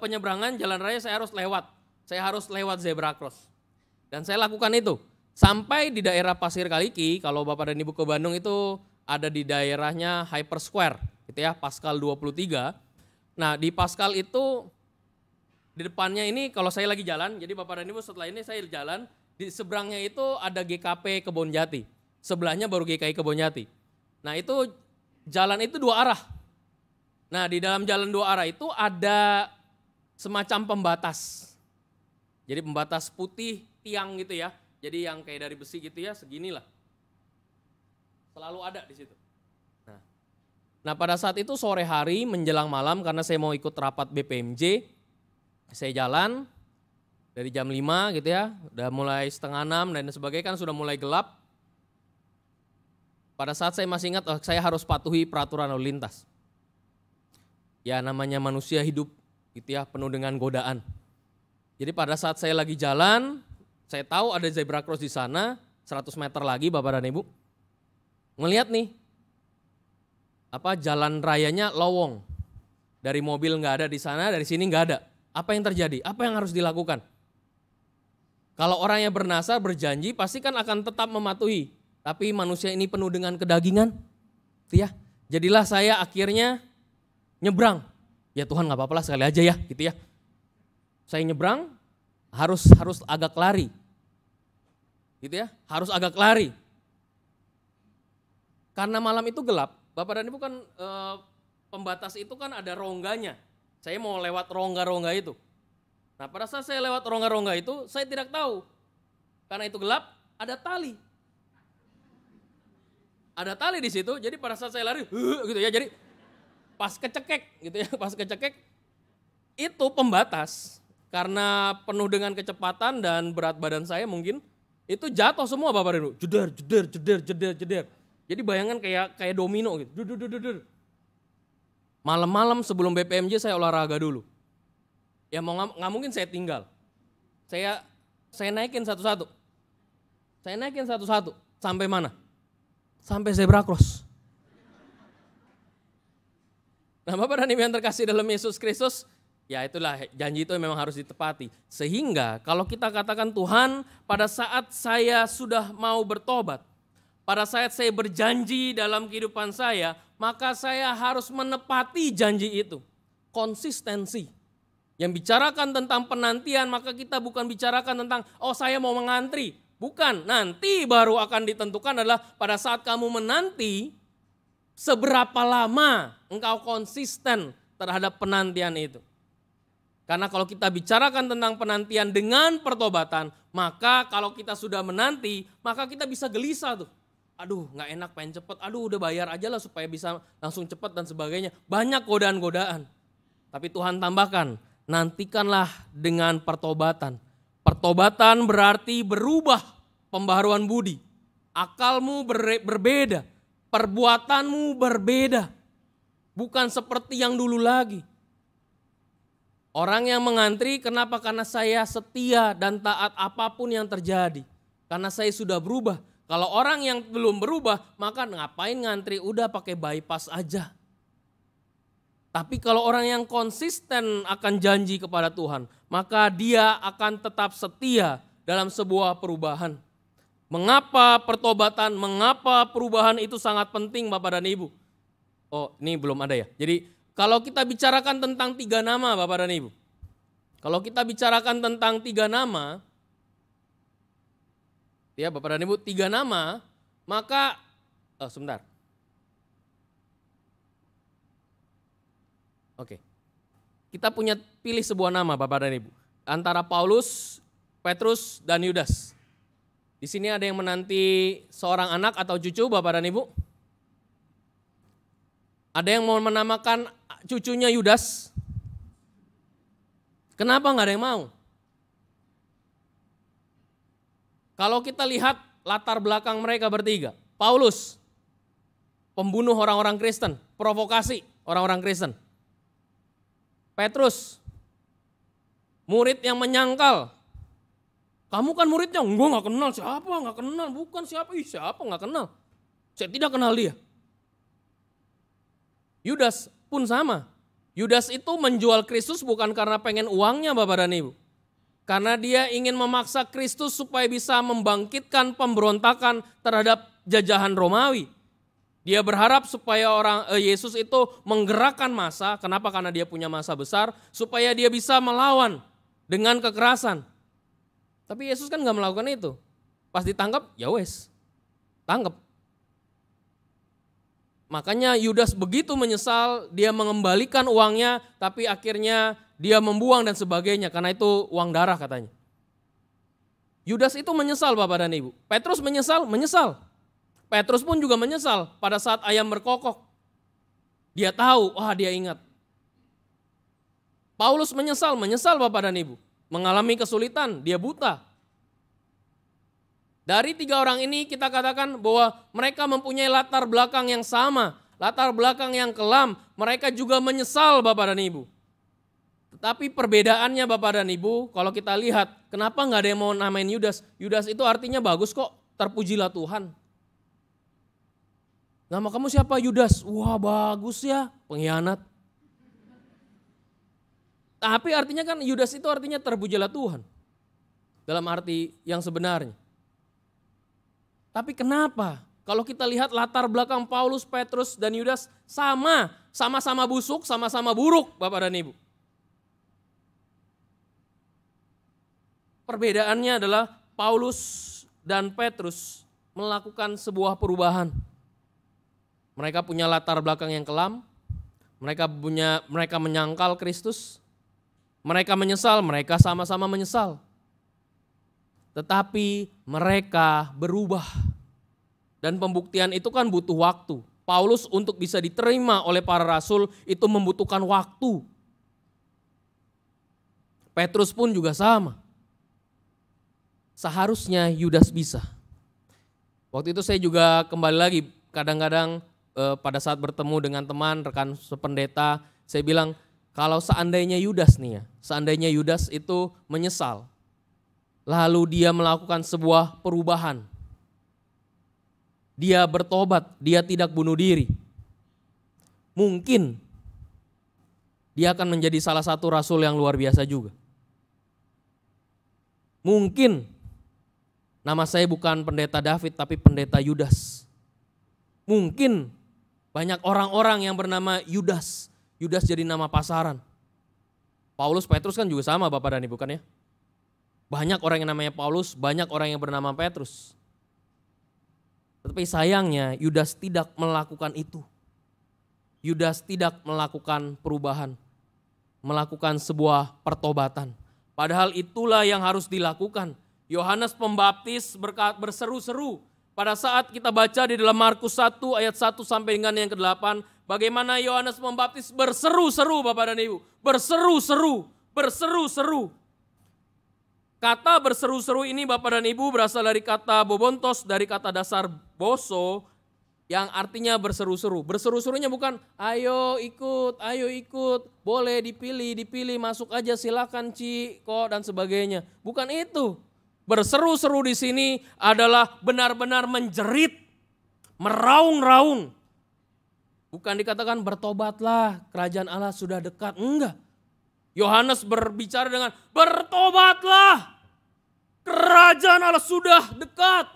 penyeberangan jalan raya saya harus lewat. Saya harus lewat zebra cross. Dan saya lakukan itu. Sampai di daerah Pasir Kaliki, kalau Bapak dan Ibu ke Bandung itu ada di daerahnya Hyper Square, gitu ya, Pascal 23. Nah di Pascal itu, di depannya ini kalau saya lagi jalan, jadi Bapak dan Ibu setelah ini saya jalan, di seberangnya itu ada GKP Kebonjati. Sebelahnya baru GKI Kebonjati. Nah itu jalan itu 2 arah. Nah di dalam jalan 2 arah itu ada semacam pembatas. Jadi pembatas putih tiang gitu ya. Jadi yang kayak dari besi gitu ya, seginilah. Selalu ada di situ. Nah pada saat itu sore hari menjelang malam karena saya mau ikut rapat BPMJ. Saya jalan dari jam 5 gitu ya. Udah mulai 5:30 dan sebagainya kan sudah mulai gelap. Pada saat saya masih ingat, saya harus patuhi peraturan lalu lintas. Ya namanya manusia hidup gitu ya, penuh dengan godaan. Jadi pada saat saya lagi jalan, saya tahu ada zebra cross di sana, 100 meter lagi Bapak dan Ibu. Ngelihat nih, jalan rayanya lowong. Dari mobil nggak ada di sana, dari sini nggak ada. Apa yang terjadi? Apa yang harus dilakukan? Kalau orang yang bernasar berjanji pasti kan akan tetap mematuhi. Tapi manusia ini penuh dengan kedagingan, gitu ya. Jadilah saya akhirnya nyebrang. Ya Tuhan nggak apa-apa lah sekali aja ya, gitu ya. Saya nyebrang harus agak lari, gitu ya. Harus agak lari. Karena malam itu gelap, Bapak dan Ibu kan pembatas itu kan ada rongganya. Saya mau lewat rongga-rongga itu. Nah pada saat saya lewat rongga-rongga itu, saya tidak tahu. Karena itu gelap, ada tali. Ada tali di situ, jadi pada saat saya lari, gitu ya, jadi pas kecekek, gitu ya, pas kecekek, itu pembatas, karena penuh dengan kecepatan dan berat badan saya mungkin, itu jatuh semua Bapak Ibu, jeder. Jadi bayangan kayak domino gitu, Malam-malam sebelum BPMJ saya olahraga dulu, ya mau nggak mungkin saya tinggal, saya naikin satu-satu, sampai mana? Sampai zebra cross. Nah Bapak dan Ibu yang terkasih dalam Yesus Kristus, ya itulah janji itu memang harus ditepati. Sehingga kalau kita katakan Tuhan pada saat saya sudah mau bertobat, pada saat saya berjanji dalam kehidupan saya, maka saya harus menepati janji itu. Konsistensi. Yang bicarakan tentang penantian, maka kita bukan bicarakan tentang, oh saya mau mengantri. Bukan, nanti baru akan ditentukan adalah pada saat kamu menanti, seberapa lama engkau konsisten terhadap penantian itu. Karena kalau kita bicarakan tentang penantian dengan pertobatan, maka kalau kita sudah menanti, maka kita bisa gelisah tuh. Aduh gak enak, pengen cepet, aduh udah bayar aja lah supaya bisa langsung cepet dan sebagainya. Banyak godaan-godaan. Tapi Tuhan tambahkan, nantikanlah dengan pertobatan. Pertobatan berarti berubah, pembaharuan budi. Akalmu berbeda, perbuatanmu berbeda. Bukan seperti yang dulu lagi. Orang yang mengantri, kenapa? Karena saya setia dan taat apapun yang terjadi. Karena saya sudah berubah. Kalau orang yang belum berubah, maka ngapain ngantri, udah pakai bypass aja. Tapi kalau orang yang konsisten akan janji kepada Tuhan, maka dia akan tetap setia dalam sebuah perubahan. Mengapa pertobatan, mengapa perubahan itu sangat penting Bapak dan Ibu? Oh ini belum ada ya. Jadi kalau kita bicarakan tentang 3 nama Bapak dan Ibu. Kalau kita bicarakan tentang 3 nama, ya Bapak dan Ibu 3 nama, maka, sebentar. Oke, kita punya pilih sebuah nama Bapak dan Ibu. Antara Paulus, Petrus, dan Yudas. Di sini ada yang menanti seorang anak atau cucu Bapak dan Ibu? Ada yang mau menamakan cucunya Yudas? Kenapa nggak ada yang mau? Kalau kita lihat latar belakang mereka bertiga. Paulus, pembunuh orang-orang Kristen, provokasi orang-orang Kristen. Petrus, murid yang menyangkal. Kamu kan muridnya, enggak nggak kenal, siapa nggak kenal, bukan siapa, siapa nggak kenal. Saya tidak kenal dia. Yudas pun sama. Yudas itu menjual Kristus bukan karena pengen uangnya Bapak dan Ibu. Karena dia ingin memaksa Kristus supaya bisa membangkitkan pemberontakan terhadap jajahan Romawi. Dia berharap supaya Yesus itu menggerakkan massa. Kenapa? Karena dia punya massa besar. Supaya dia bisa melawan dengan kekerasan. Tapi Yesus kan gak melakukan itu. Pas ditangkap, ya wes, tangkap. Makanya Yudas begitu menyesal, dia mengembalikan uangnya, tapi akhirnya dia membuang dan sebagainya, karena itu uang darah katanya. Yudas itu menyesal Bapak dan Ibu. Petrus menyesal. Petrus pun juga menyesal pada saat ayam berkokok. Dia tahu, dia ingat. Paulus menyesal Bapak dan Ibu. Mengalami kesulitan, dia buta. Dari 3 orang ini kita katakan bahwa mereka mempunyai latar belakang yang sama, latar belakang yang kelam. Mereka juga menyesal Bapak dan Ibu. Tetapi perbedaannya Bapak dan Ibu, kalau kita lihat, kenapa nggak ada yang mau namain Yudas? Yudas itu artinya bagus kok, terpujilah Tuhan. Nama kamu siapa? Yudas. Wah bagus ya, pengkhianat. Tapi artinya kan Yudas itu artinya terpujilah Tuhan. Dalam arti yang sebenarnya. Tapi kenapa? Kalau kita lihat latar belakang Paulus, Petrus, dan Yudas sama-sama busuk, sama-sama buruk Bapak dan Ibu. Perbedaannya adalah Paulus dan Petrus melakukan sebuah perubahan. Mereka punya latar belakang yang kelam, mereka menyangkal Kristus, mereka menyesal, mereka sama-sama menyesal. Tetapi mereka berubah. Dan pembuktian itu kan butuh waktu. Paulus untuk bisa diterima oleh para rasul itu membutuhkan waktu. Petrus pun juga sama. Seharusnya Yudas bisa. Waktu itu saya juga kembali lagi, kadang-kadang pada saat bertemu dengan teman, rekan sependeta, saya bilang kalau seandainya Yudas nih ya, seandainya Yudas itu menyesal. Lalu dia melakukan sebuah perubahan. Dia bertobat, dia tidak bunuh diri. Mungkin dia akan menjadi salah satu rasul yang luar biasa juga. Mungkin nama saya bukan pendeta David tapi pendeta Yudas. Mungkin banyak orang-orang yang bernama Yudas. Yudas jadi nama pasaran. Paulus, Petrus kan juga sama Bapak dan Ibu kan ya. Banyak orang yang namanya Paulus, banyak orang yang bernama Petrus. Tetapi sayangnya Yudas tidak melakukan itu. Yudas tidak melakukan perubahan, melakukan sebuah pertobatan. Padahal itulah yang harus dilakukan. Yohanes Pembaptis berseru-seru pada saat kita baca di dalam Markus 1 ayat 1 sampai dengan yang ke-8. Bagaimana Yohanes Pembaptis berseru-seru Bapak dan Ibu. Berseru-seru, berseru-seru. Kata berseru-seru ini Bapak dan Ibu berasal dari kata bobontos, dari kata dasar boso, yang artinya berseru-seru. Berseru-serunya bukan ayo ikut, boleh dipilih, masuk aja silakan Ci, kok dan sebagainya. Bukan itu. Berseru-seru di sini adalah benar-benar menjerit, meraung-raung. Bukan dikatakan bertobatlah, kerajaan Allah sudah dekat. Enggak. Yohanes berbicara dengan bertobatlah, kerajaan Allah sudah dekat.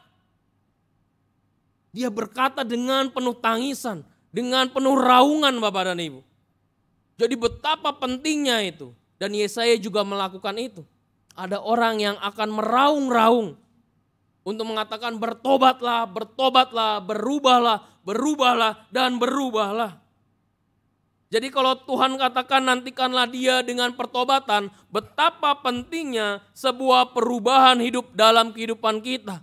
Dia berkata dengan penuh tangisan, dengan penuh raungan Bapak dan Ibu. Jadi betapa pentingnya itu. Dan Yesaya juga melakukan itu. Ada orang yang akan meraung-raung untuk mengatakan bertobatlah, bertobatlah, berubahlah, berubahlah, dan berubahlah. Jadi kalau Tuhan katakan nantikanlah dia dengan pertobatan, betapa pentingnya sebuah perubahan hidup dalam kehidupan kita.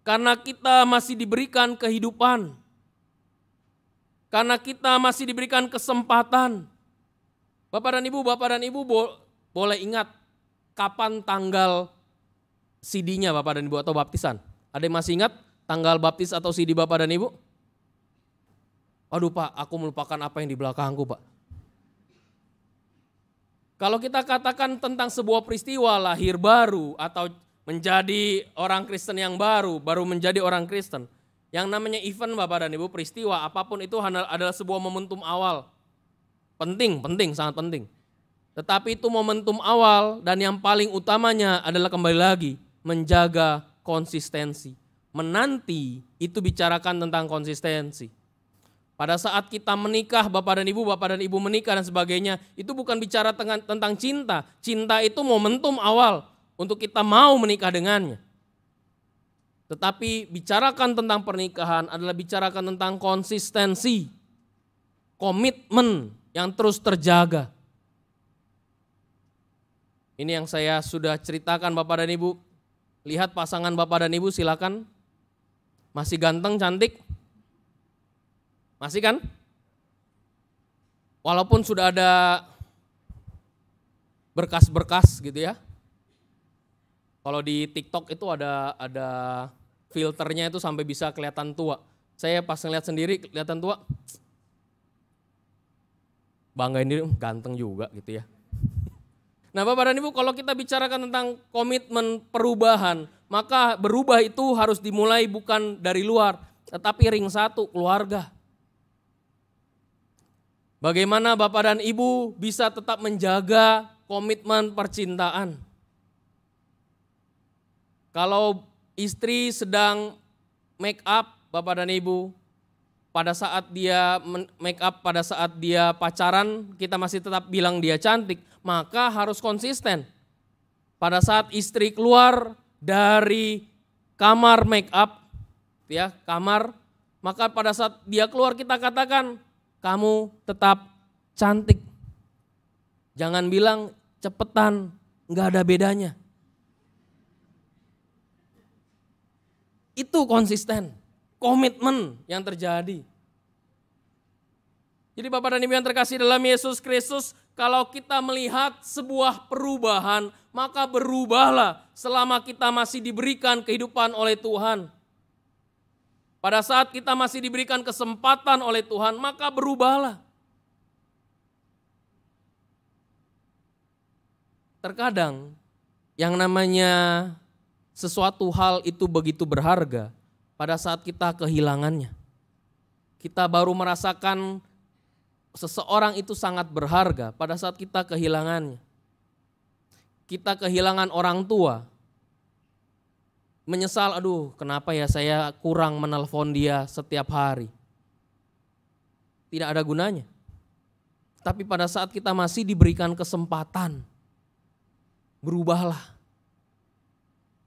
Karena kita masih diberikan kehidupan. Karena kita masih diberikan kesempatan. Bapak dan Ibu boleh ingat kapan tanggal CD-nya Bapak dan Ibu atau baptisan? Ada yang masih ingat tanggal baptis atau CD Bapak dan Ibu? Aduh Pak, aku melupakan apa yang di belakangku Pak. Kalau kita katakan tentang sebuah peristiwa lahir baru atau menjadi orang Kristen yang baru menjadi orang Kristen. Yang namanya event Bapak dan Ibu, peristiwa apapun itu adalah sebuah momentum awal. Penting, sangat penting. Tetapi itu momentum awal dan yang paling utamanya adalah kembali lagi menjaga konsistensi. Menanti itu bicarakan tentang konsistensi. Pada saat kita menikah Bapak dan Ibu menikah dan sebagainya, itu bukan bicara tentang cinta. Cinta itu momentum awal untuk kita mau menikah dengannya. Tetapi bicarakan tentang pernikahan adalah bicarakan tentang konsistensi, komitmen yang terus terjaga. Ini yang saya sudah ceritakan Bapak dan Ibu. Lihat pasangan Bapak dan Ibu silakan. Masih ganteng, cantik? Masih kan? Walaupun sudah ada berkas-berkas gitu ya. Kalau di TikTok itu ada filternya itu sampai bisa kelihatan tua. Saya pas ngeliat sendiri kelihatan tua. Banggain diri, ganteng juga gitu ya. Nah Bapak dan Ibu, kalau kita bicarakan tentang komitmen perubahan, maka berubah itu harus dimulai bukan dari luar, tetapi ring satu, keluarga. Bagaimana Bapak dan Ibu bisa tetap menjaga komitmen percintaan? Kalau istri sedang make up Bapak dan Ibu, pada saat dia make up, pada saat dia pacaran, kita masih tetap bilang dia cantik, maka harus konsisten. Pada saat istri keluar dari kamar make up, ya kamar, maka pada saat dia keluar kita katakan, kamu tetap cantik. Jangan bilang cepetan, nggak ada bedanya. Itu konsisten, komitmen yang terjadi. Jadi Bapak dan Ibu yang terkasih dalam Yesus Kristus, kalau kita melihat sebuah perubahan, maka berubahlah selama kita masih diberikan kehidupan oleh Tuhan. Pada saat kita masih diberikan kesempatan oleh Tuhan, maka berubahlah. Terkadang yang namanya sesuatu hal itu begitu berharga pada saat kita kehilangannya. Kita baru merasakan seseorang itu sangat berharga pada saat kita kehilangannya. Kita kehilangan orang tua, menyesal, aduh kenapa ya saya kurang menelpon dia setiap hari. Tidak ada gunanya. Tapi pada saat kita masih diberikan kesempatan, berubahlah.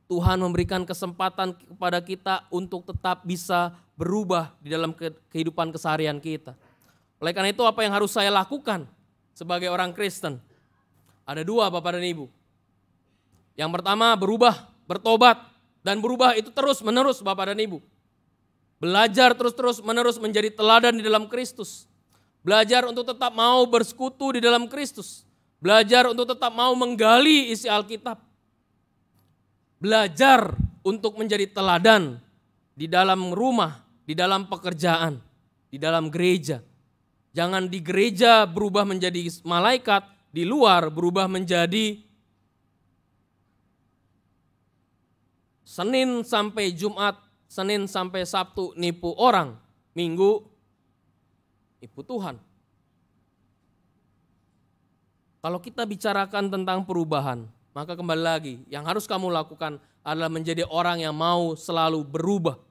Tuhan memberikan kesempatan kepada kita untuk tetap bisa berubah di dalam kehidupan keseharian kita. Oleh karena itu apa yang harus saya lakukan sebagai orang Kristen? Ada dua Bapak dan Ibu. Yang pertama berubah, bertobat, dan berubah itu terus menerus Bapak dan Ibu. Belajar terus menerus menjadi teladan di dalam Kristus. Belajar untuk tetap mau bersekutu di dalam Kristus. Belajar untuk tetap mau menggali isi Alkitab. Belajar untuk menjadi teladan di dalam rumah, di dalam pekerjaan, di dalam gereja. Jangan di gereja berubah menjadi malaikat, di luar berubah menjadi Senin sampai Jumat, Senin sampai Sabtu nipu orang, Minggu nipu Tuhan. Kalau kita bicarakan tentang perubahan, maka kembali lagi yang harus kamu lakukan adalah menjadi orang yang mau selalu berubah.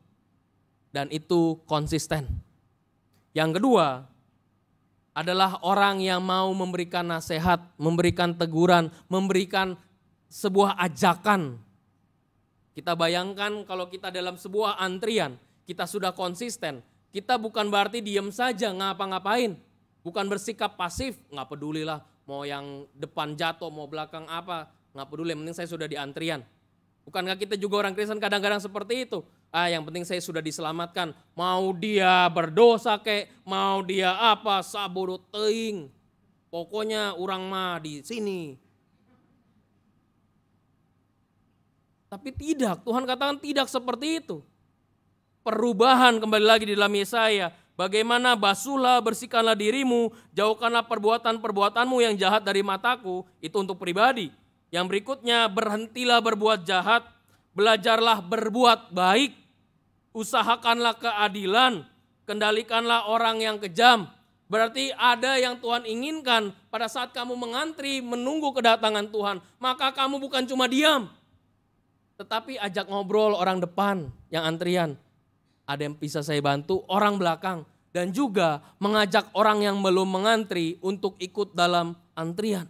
Dan itu konsisten. Yang kedua adalah orang yang mau memberikan nasihat, memberikan teguran, memberikan sebuah ajakan. Kita bayangkan kalau kita dalam sebuah antrian, kita sudah konsisten. Kita bukan berarti diem saja ngapa-ngapain. Bukan bersikap pasif, nggak pedulilah mau yang depan jatuh, mau belakang apa, nggak peduli, yang penting saya sudah di antrian. Bukankah kita juga orang Kristen kadang-kadang seperti itu? Yang penting saya sudah diselamatkan. Mau dia berdosa mau dia apa, sabodo teing. Pokoknya orang mah di sini. Tapi tidak, Tuhan katakan tidak seperti itu. Perubahan kembali lagi di dalam Yesaya. Bagaimana basuhlah, bersihkanlah dirimu, jauhkanlah perbuatan-perbuatanmu yang jahat dari mataku. Itu untuk pribadi. Yang berikutnya, berhentilah berbuat jahat, belajarlah berbuat baik, usahakanlah keadilan, kendalikanlah orang yang kejam. Berarti ada yang Tuhan inginkan pada saat kamu mengantri menunggu kedatangan Tuhan. Maka kamu bukan cuma diam, tetapi ajak ngobrol orang depan yang antrian. Ada yang bisa saya bantu, orang belakang. Dan juga mengajak orang yang belum mengantri untuk ikut dalam antrian.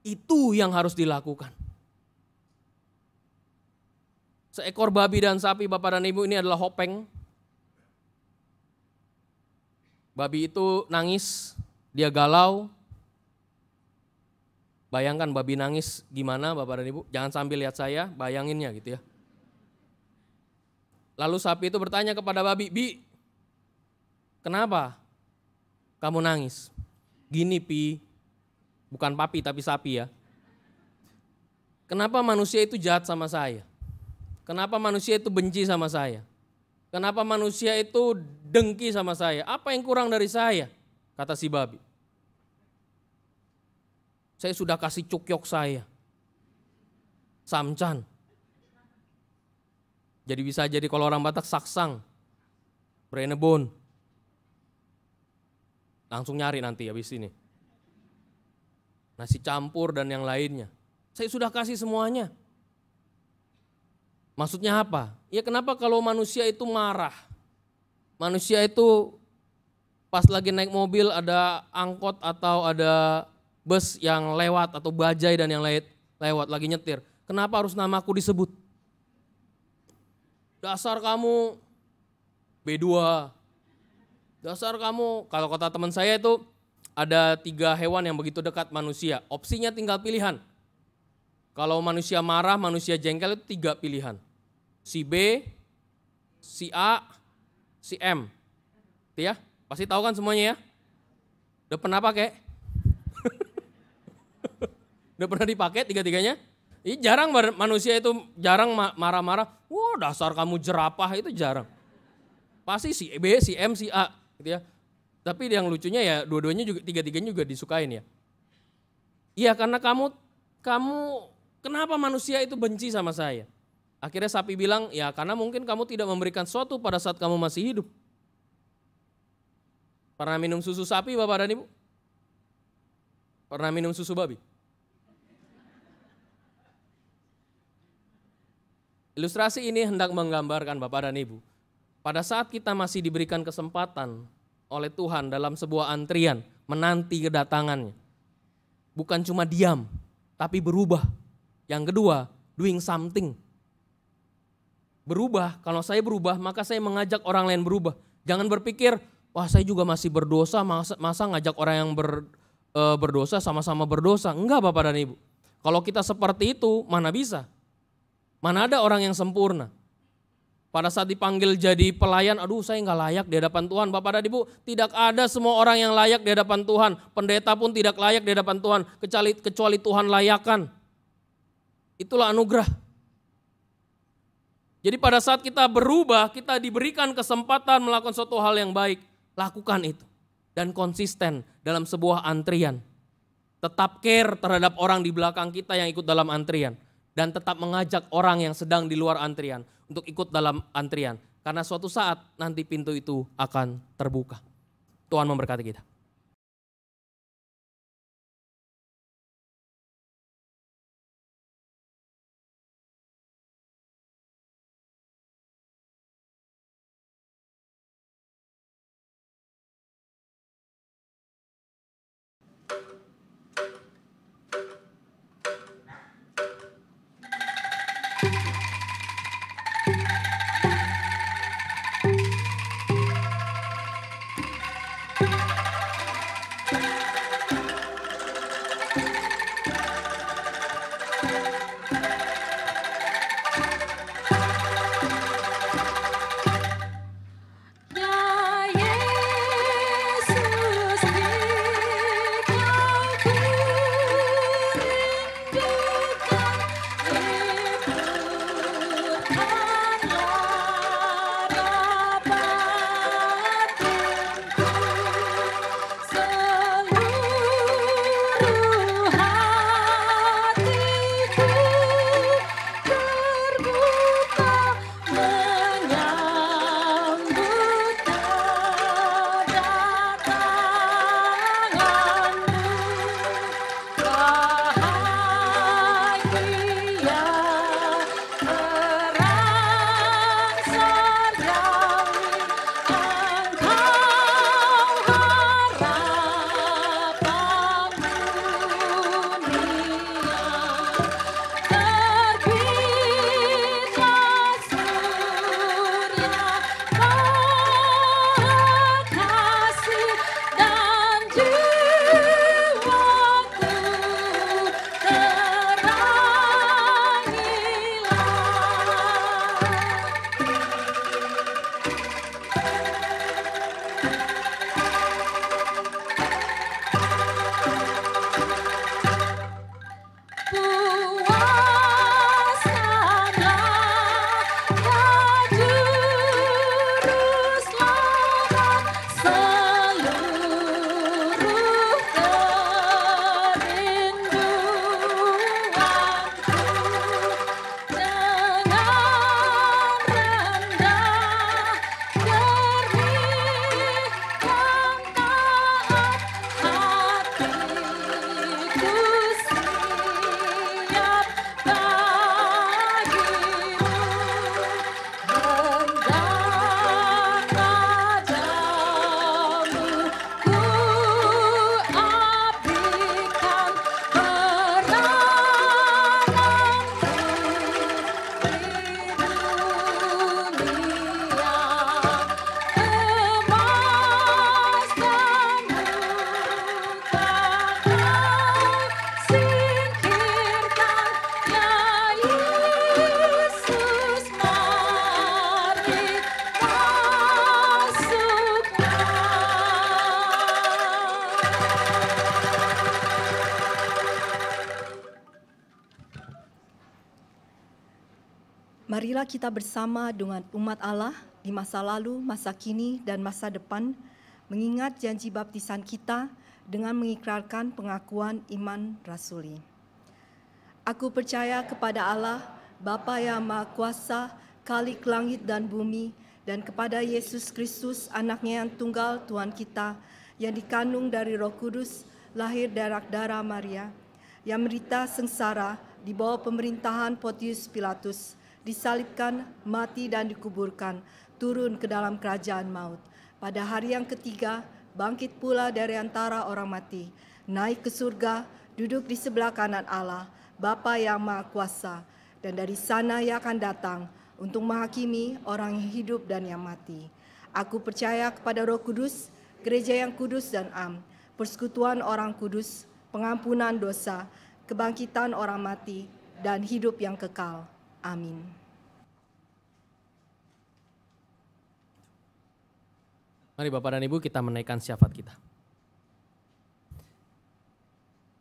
Itu yang harus dilakukan. Seekor babi dan sapi Bapak dan Ibu ini adalah hopeng. Babi itu nangis, dia galau. Bayangkan babi nangis gimana Bapak dan Ibu, jangan sambil lihat saya, bayanginnya gitu ya. Lalu sapi itu bertanya kepada babi, "Bi, kenapa kamu nangis?" "Gini Pi," bukan papi tapi sapi ya. "Kenapa manusia itu jahat sama saya? Kenapa manusia itu benci sama saya? Kenapa manusia itu dengki sama saya? Apa yang kurang dari saya?" Kata si babi. "Saya sudah kasih cukyok saya, samcan. Jadi bisa jadi kalau orang Batak saksang, brenebon. Langsung nyari nanti habis ini. Nasi campur dan yang lainnya. Saya sudah kasih semuanya." Maksudnya apa? Ya kenapa kalau manusia itu marah? Manusia itu pas lagi naik mobil ada angkot atau ada bus yang lewat atau bajai dan yang lewat lagi nyetir. Kenapa harus namaku disebut? Dasar kamu B2. Dasar kamu, kalau kata teman saya itu ada 3 hewan yang begitu dekat manusia. Opsinya tinggal pilihan. Kalau manusia marah, manusia jengkel itu 3 pilihan. Si B, si A, si M. Itu ya, pasti tahu kan semuanya ya? Udah pernah pakai? Udah pernah dipakai 3-tiganya? Jarang manusia itu jarang marah-marah. Wah, dasar kamu jerapah, itu jarang. Pasti si B, si M, si A gitu ya. Tapi yang lucunya ya dua-duanya juga 3-tiganya juga disukain ya. Iya, karena kamu kenapa manusia itu benci sama saya? Akhirnya sapi bilang, ya karena mungkin kamu tidak memberikan sesuatu pada saat kamu masih hidup. Pernah minum susu sapi Bapak dan Ibu? Pernah minum susu babi? Ilustrasi ini hendak menggambarkan Bapak dan Ibu. Pada saat kita masih diberikan kesempatan oleh Tuhan dalam sebuah antrian, menanti kedatangannya. Bukan cuma diam, tapi berubah. Yang kedua, doing something. Berubah, kalau saya berubah maka saya mengajak orang lain berubah. Jangan berpikir, wah saya juga masih berdosa, masa ngajak orang yang berdosa sama-sama berdosa. Enggak Bapak dan Ibu. Kalau kita seperti itu, mana bisa? Mana ada orang yang sempurna? Pada saat dipanggil jadi pelayan, aduh saya nggak layak di hadapan Tuhan. Bapak dan Ibu, tidak ada semua orang yang layak di hadapan Tuhan. Pendeta pun tidak layak di hadapan Tuhan, kecuali Tuhan layakan. Itulah anugerah. Jadi pada saat kita berubah, kita diberikan kesempatan melakukan suatu hal yang baik. Lakukan itu. Dan konsisten dalam sebuah antrian. Tetap care terhadap orang di belakang kita yang ikut dalam antrian. Dan tetap mengajak orang yang sedang di luar antrian untuk ikut dalam antrian. Karena suatu saat nanti pintu itu akan terbuka. Tuhan memberkati kita. Marilah kita bersama dengan umat Allah di masa lalu, masa kini, dan masa depan, mengingat janji baptisan kita dengan mengikrarkan pengakuan iman rasuli. Aku percaya kepada Allah, Bapa yang Maha Kuasa, Khalik langit dan bumi, dan kepada Yesus Kristus, anaknya yang tunggal Tuhan kita, yang dikandung dari Roh Kudus, lahir dari darah Maria, yang menderita sengsara di bawah pemerintahan Pontius Pilatus, disalibkan, mati dan dikuburkan, turun ke dalam kerajaan maut. Pada hari yang ketiga, bangkit pula dari antara orang mati, naik ke surga, duduk di sebelah kanan Allah, Bapa yang Maha Kuasa, dan dari sana Ia akan datang untuk menghakimi orang yang hidup dan yang mati. Aku percaya kepada Roh Kudus, gereja yang kudus dan am, persekutuan orang kudus, pengampunan dosa, kebangkitan orang mati, dan hidup yang kekal. Amin. Mari Bapak dan Ibu kita menaikkan syafaat kita.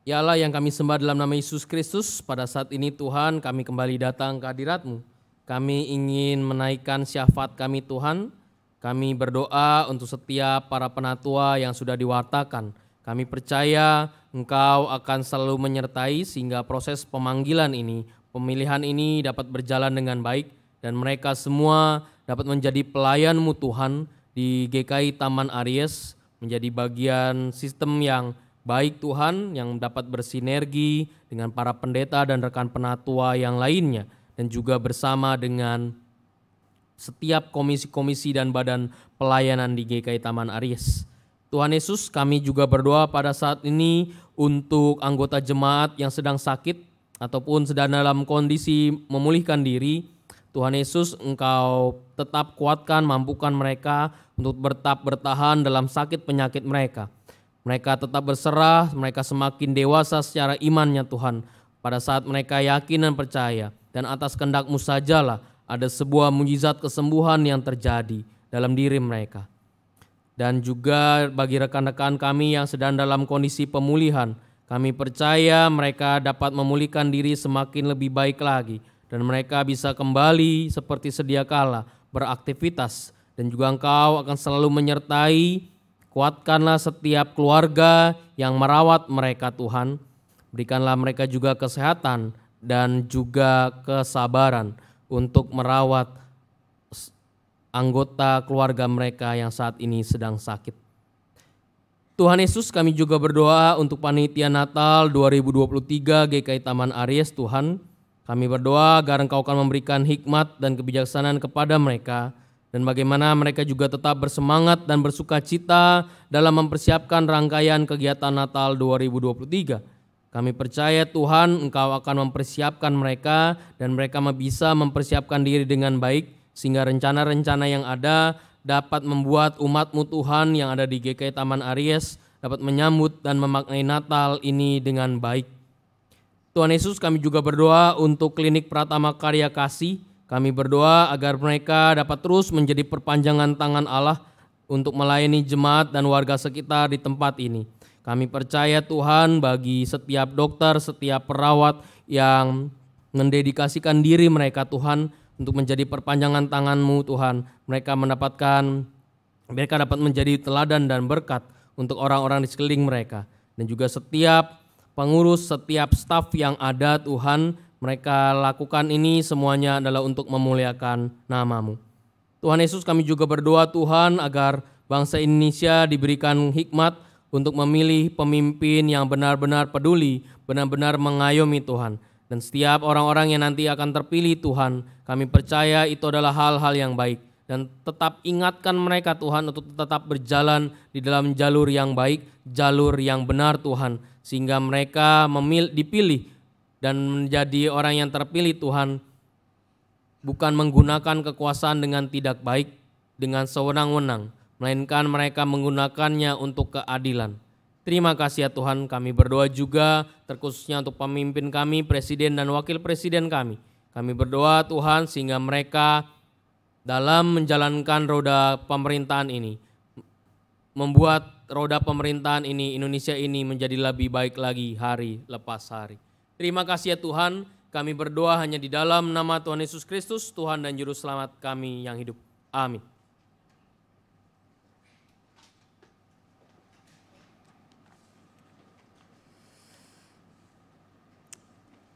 Ya Allah yang kami sembah dalam nama Yesus Kristus, pada saat ini Tuhan kami kembali datang ke hadirat-Mu. Kami ingin menaikkan syafaat kami Tuhan. Kami berdoa untuk setiap para penatua yang sudah diwartakan. Kami percaya Engkau akan selalu menyertai sehingga proses pemanggilan ini, pemilihan ini dapat berjalan dengan baik dan mereka semua dapat menjadi pelayan-Mu Tuhan di GKI Taman Aries, menjadi bagian sistem yang baik Tuhan yang dapat bersinergi dengan para pendeta dan rekan penatua yang lainnya dan juga bersama dengan setiap komisi-komisi dan badan pelayanan di GKI Taman Aries. Tuhan Yesus, kami juga berdoa pada saat ini untuk anggota jemaat yang sedang sakit ataupun sedang dalam kondisi memulihkan diri. Tuhan Yesus, Engkau tetap kuatkan, mampukan mereka untuk tetap bertahan dalam sakit penyakit mereka. Mereka tetap berserah, mereka semakin dewasa secara imannya Tuhan. Pada saat mereka yakin dan percaya, dan atas kehendak-Mu sajalah ada sebuah mujizat kesembuhan yang terjadi dalam diri mereka. Dan juga bagi rekan-rekan kami yang sedang dalam kondisi pemulihan, kami percaya mereka dapat memulihkan diri semakin lebih baik lagi. Dan mereka bisa kembali seperti sedia kala beraktivitas. Dan juga Engkau akan selalu menyertai, kuatkanlah setiap keluarga yang merawat mereka Tuhan. Berikanlah mereka juga kesehatan dan juga kesabaran untuk merawat anggota keluarga mereka yang saat ini sedang sakit. Tuhan Yesus, kami juga berdoa untuk panitia Natal 2023 GKI Taman Aries Tuhan. Kami berdoa agar Engkau akan memberikan hikmat dan kebijaksanaan kepada mereka dan bagaimana mereka juga tetap bersemangat dan bersuka cita dalam mempersiapkan rangkaian kegiatan Natal 2023. Kami percaya Tuhan Engkau akan mempersiapkan mereka dan mereka bisa mempersiapkan diri dengan baik sehingga rencana-rencana yang ada dapat membuat umat-Mu Tuhan yang ada di GKI Taman Aries dapat menyambut dan memaknai Natal ini dengan baik. Tuhan Yesus, kami juga berdoa untuk klinik Pratama Karya Kasih. Kami berdoa agar mereka dapat terus menjadi perpanjangan tangan Allah untuk melayani jemaat dan warga sekitar di tempat ini. Kami percaya Tuhan bagi setiap dokter, setiap perawat yang mendedikasikan diri mereka Tuhan untuk menjadi perpanjangan tangan-Mu Tuhan. Mereka dapat menjadi teladan dan berkat untuk orang-orang di sekeliling mereka. Dan juga setiap pengurus, setiap staf yang ada Tuhan, mereka lakukan ini semuanya adalah untuk memuliakan nama-Mu. Tuhan Yesus, kami juga berdoa Tuhan agar bangsa Indonesia diberikan hikmat untuk memilih pemimpin yang benar-benar peduli, benar-benar mengayomi Tuhan. Dan setiap orang-orang yang nanti akan terpilih Tuhan, kami percaya itu adalah hal-hal yang baik. Dan tetap ingatkan mereka Tuhan untuk tetap berjalan di dalam jalur yang baik, jalur yang benar Tuhan. Sehingga mereka dipilih dan menjadi orang yang terpilih Tuhan, bukan menggunakan kekuasaan dengan tidak baik, dengan sewenang-wenang, melainkan mereka menggunakannya untuk keadilan. Terima kasih ya Tuhan, kami berdoa juga terkhususnya untuk pemimpin kami, presiden dan wakil presiden kami. Kami berdoa Tuhan sehingga mereka dalam menjalankan roda pemerintahan ini, membuat roda pemerintahan ini, Indonesia ini menjadi lebih baik lagi hari lepas hari. Terima kasih ya Tuhan, kami berdoa hanya di dalam nama Tuhan Yesus Kristus, Tuhan dan Juru Selamat kami yang hidup. Amin.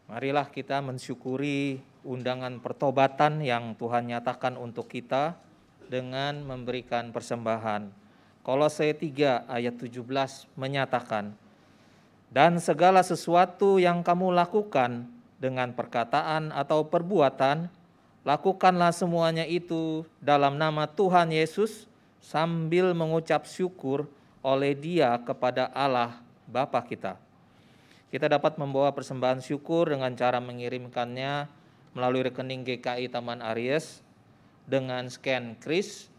Marilah kita mensyukuri undangan pertobatan yang Tuhan nyatakan untuk kita dengan memberikan persembahan. Kolose 3 ayat 17 menyatakan, dan segala sesuatu yang kamu lakukan dengan perkataan atau perbuatan, lakukanlah semuanya itu dalam nama Tuhan Yesus sambil mengucap syukur oleh Dia kepada Allah Bapa kita. Kita dapat membawa persembahan syukur dengan cara mengirimkannya melalui rekening GKI Taman Aries dengan scan kris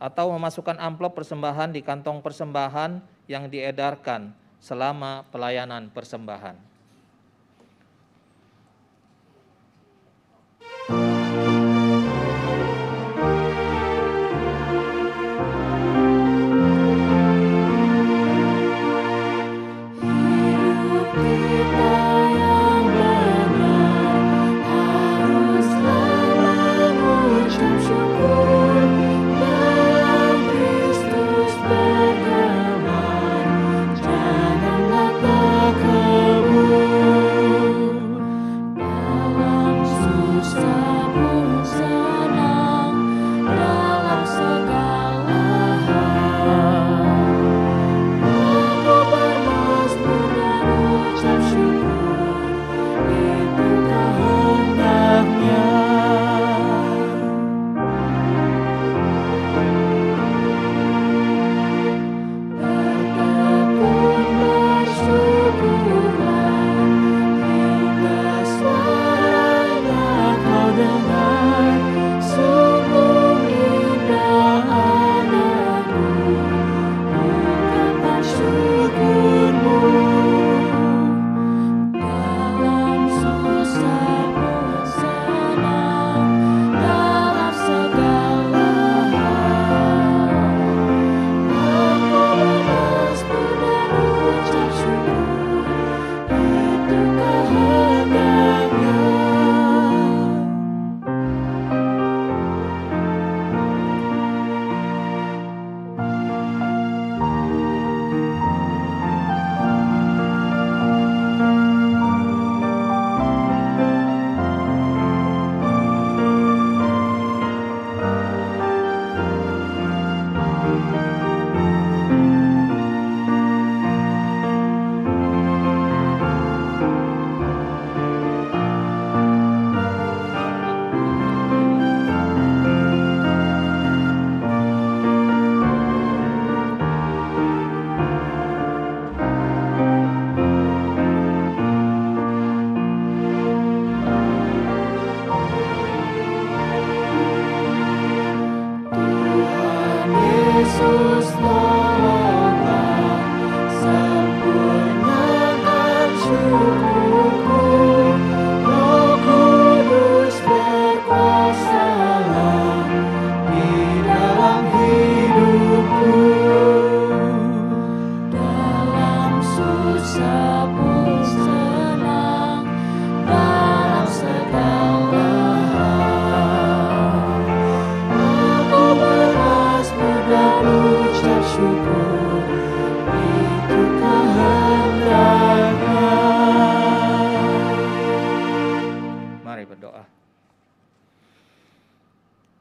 atau memasukkan amplop persembahan di kantong persembahan yang diedarkan selama pelayanan persembahan.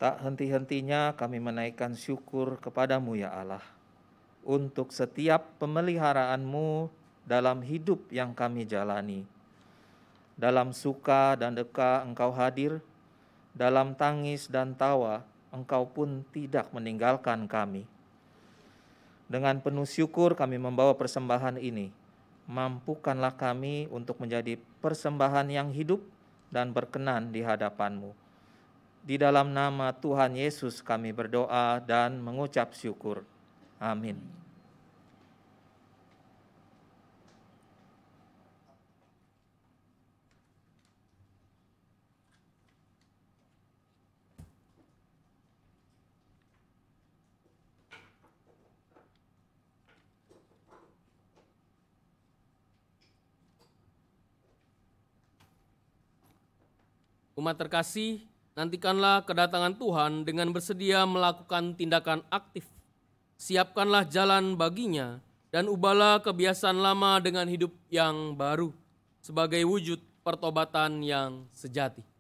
Tak henti-hentinya kami menaikkan syukur kepadamu ya Allah, untuk setiap pemeliharaanmu dalam hidup yang kami jalani. Dalam suka dan duka Engkau hadir, dalam tangis dan tawa Engkau pun tidak meninggalkan kami. Dengan penuh syukur kami membawa persembahan ini. Mampukanlah kami untuk menjadi persembahan yang hidup dan berkenan di hadapan-Mu. Di dalam nama Tuhan Yesus kami berdoa dan mengucap syukur. Amin. Umat terkasih, nantikanlah kedatangan Tuhan dengan bersedia melakukan tindakan aktif. Siapkanlah jalan baginya dan ubahlah kebiasaan lama dengan hidup yang baru sebagai wujud pertobatan yang sejati.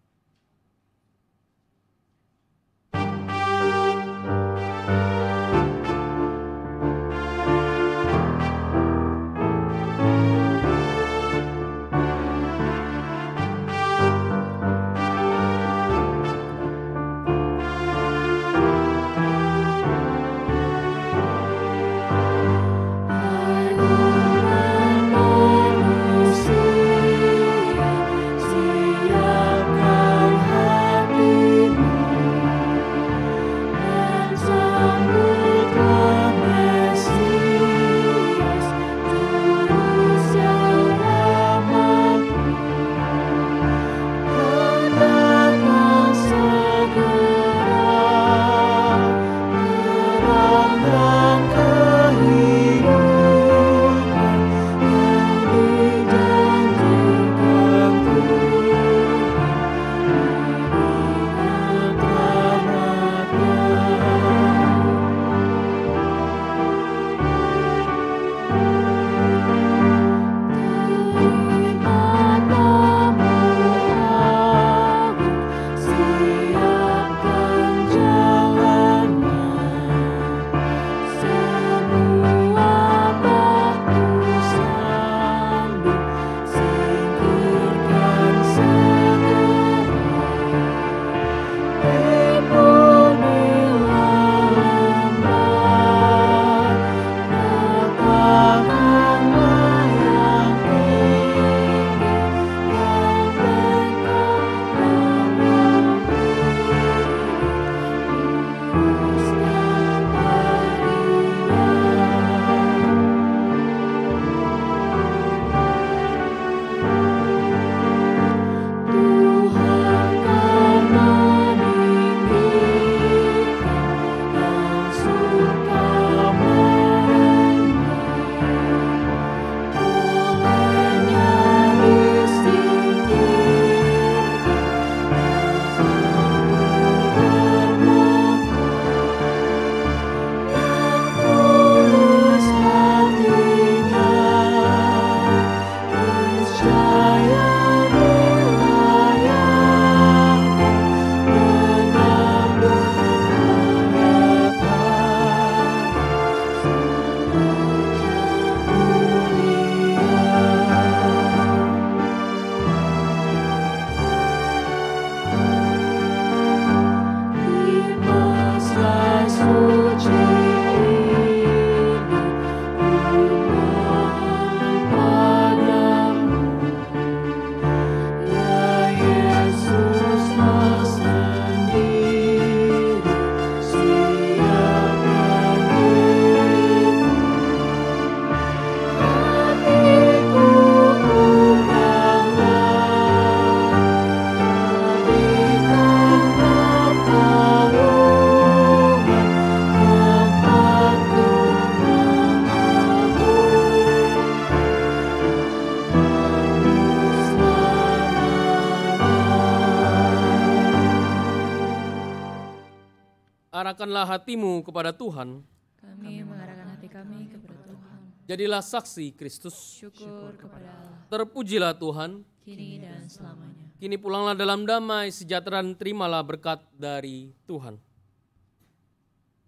arahkanlah hatimu kepada Tuhan. Kami mengarahkan hati kami kepada Tuhan. Jadilah saksi Kristus. Syukur kepada Allah. Terpujilah Tuhan. Kini dan selamanya. Kini pulanglah dalam damai sejahtera dan terimalah berkat dari Tuhan.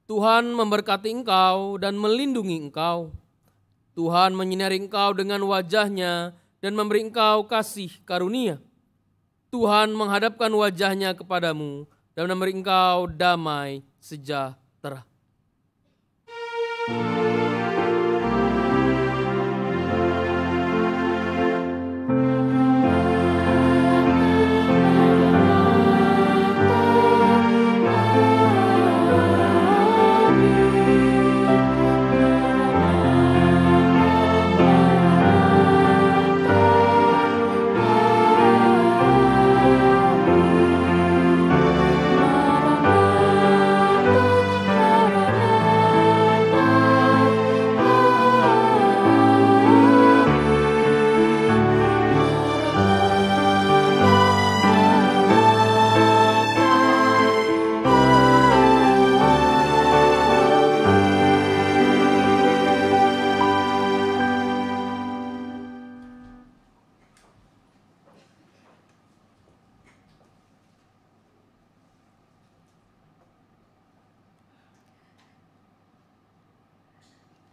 Tuhan memberkati engkau dan melindungi engkau. Tuhan menyinari engkau dengan wajah-Nya dan memberi engkau kasih karunia. Tuhan menghadapkan wajah-Nya kepadamu dan memberi engkau damai sejahtera.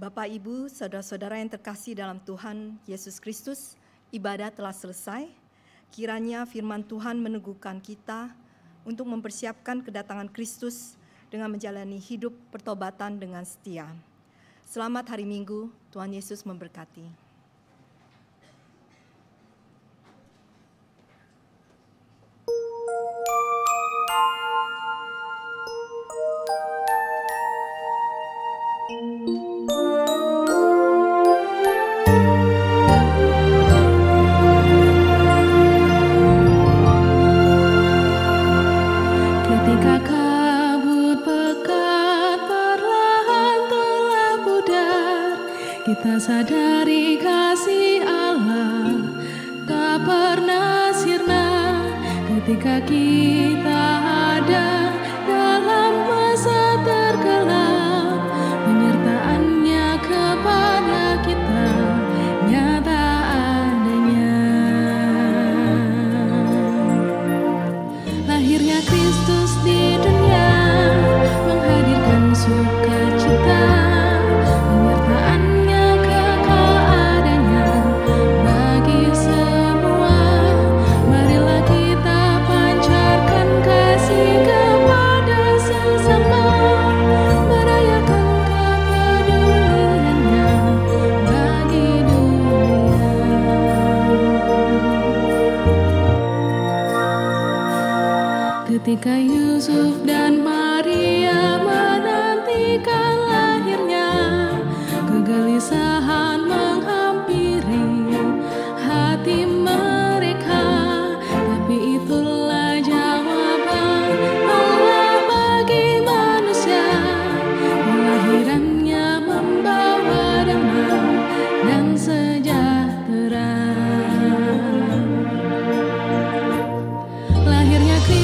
Bapak, Ibu, saudara-saudara yang terkasih dalam Tuhan Yesus Kristus, ibadah telah selesai. Kiranya firman Tuhan meneguhkan kita untuk mempersiapkan kedatangan Kristus dengan menjalani hidup pertobatan dengan setia. Selamat hari Minggu, Tuhan Yesus memberkati. Kita sadari kasih Allah tak pernah sirna ketika kita ada dalam masa tergelap. Penyertaan-Nya kepada kita nyata adanya. Lahirnya Kristus di dunia menghadirkan sukacita. Ketika Yusuf dan Maria menantikan lahirnya, kegelisahan menghampiri hati mereka. Tapi itulah jawaban Allah bagi manusia. Kelahirannya membawa damai dan sejahtera. Lahirnya Kristus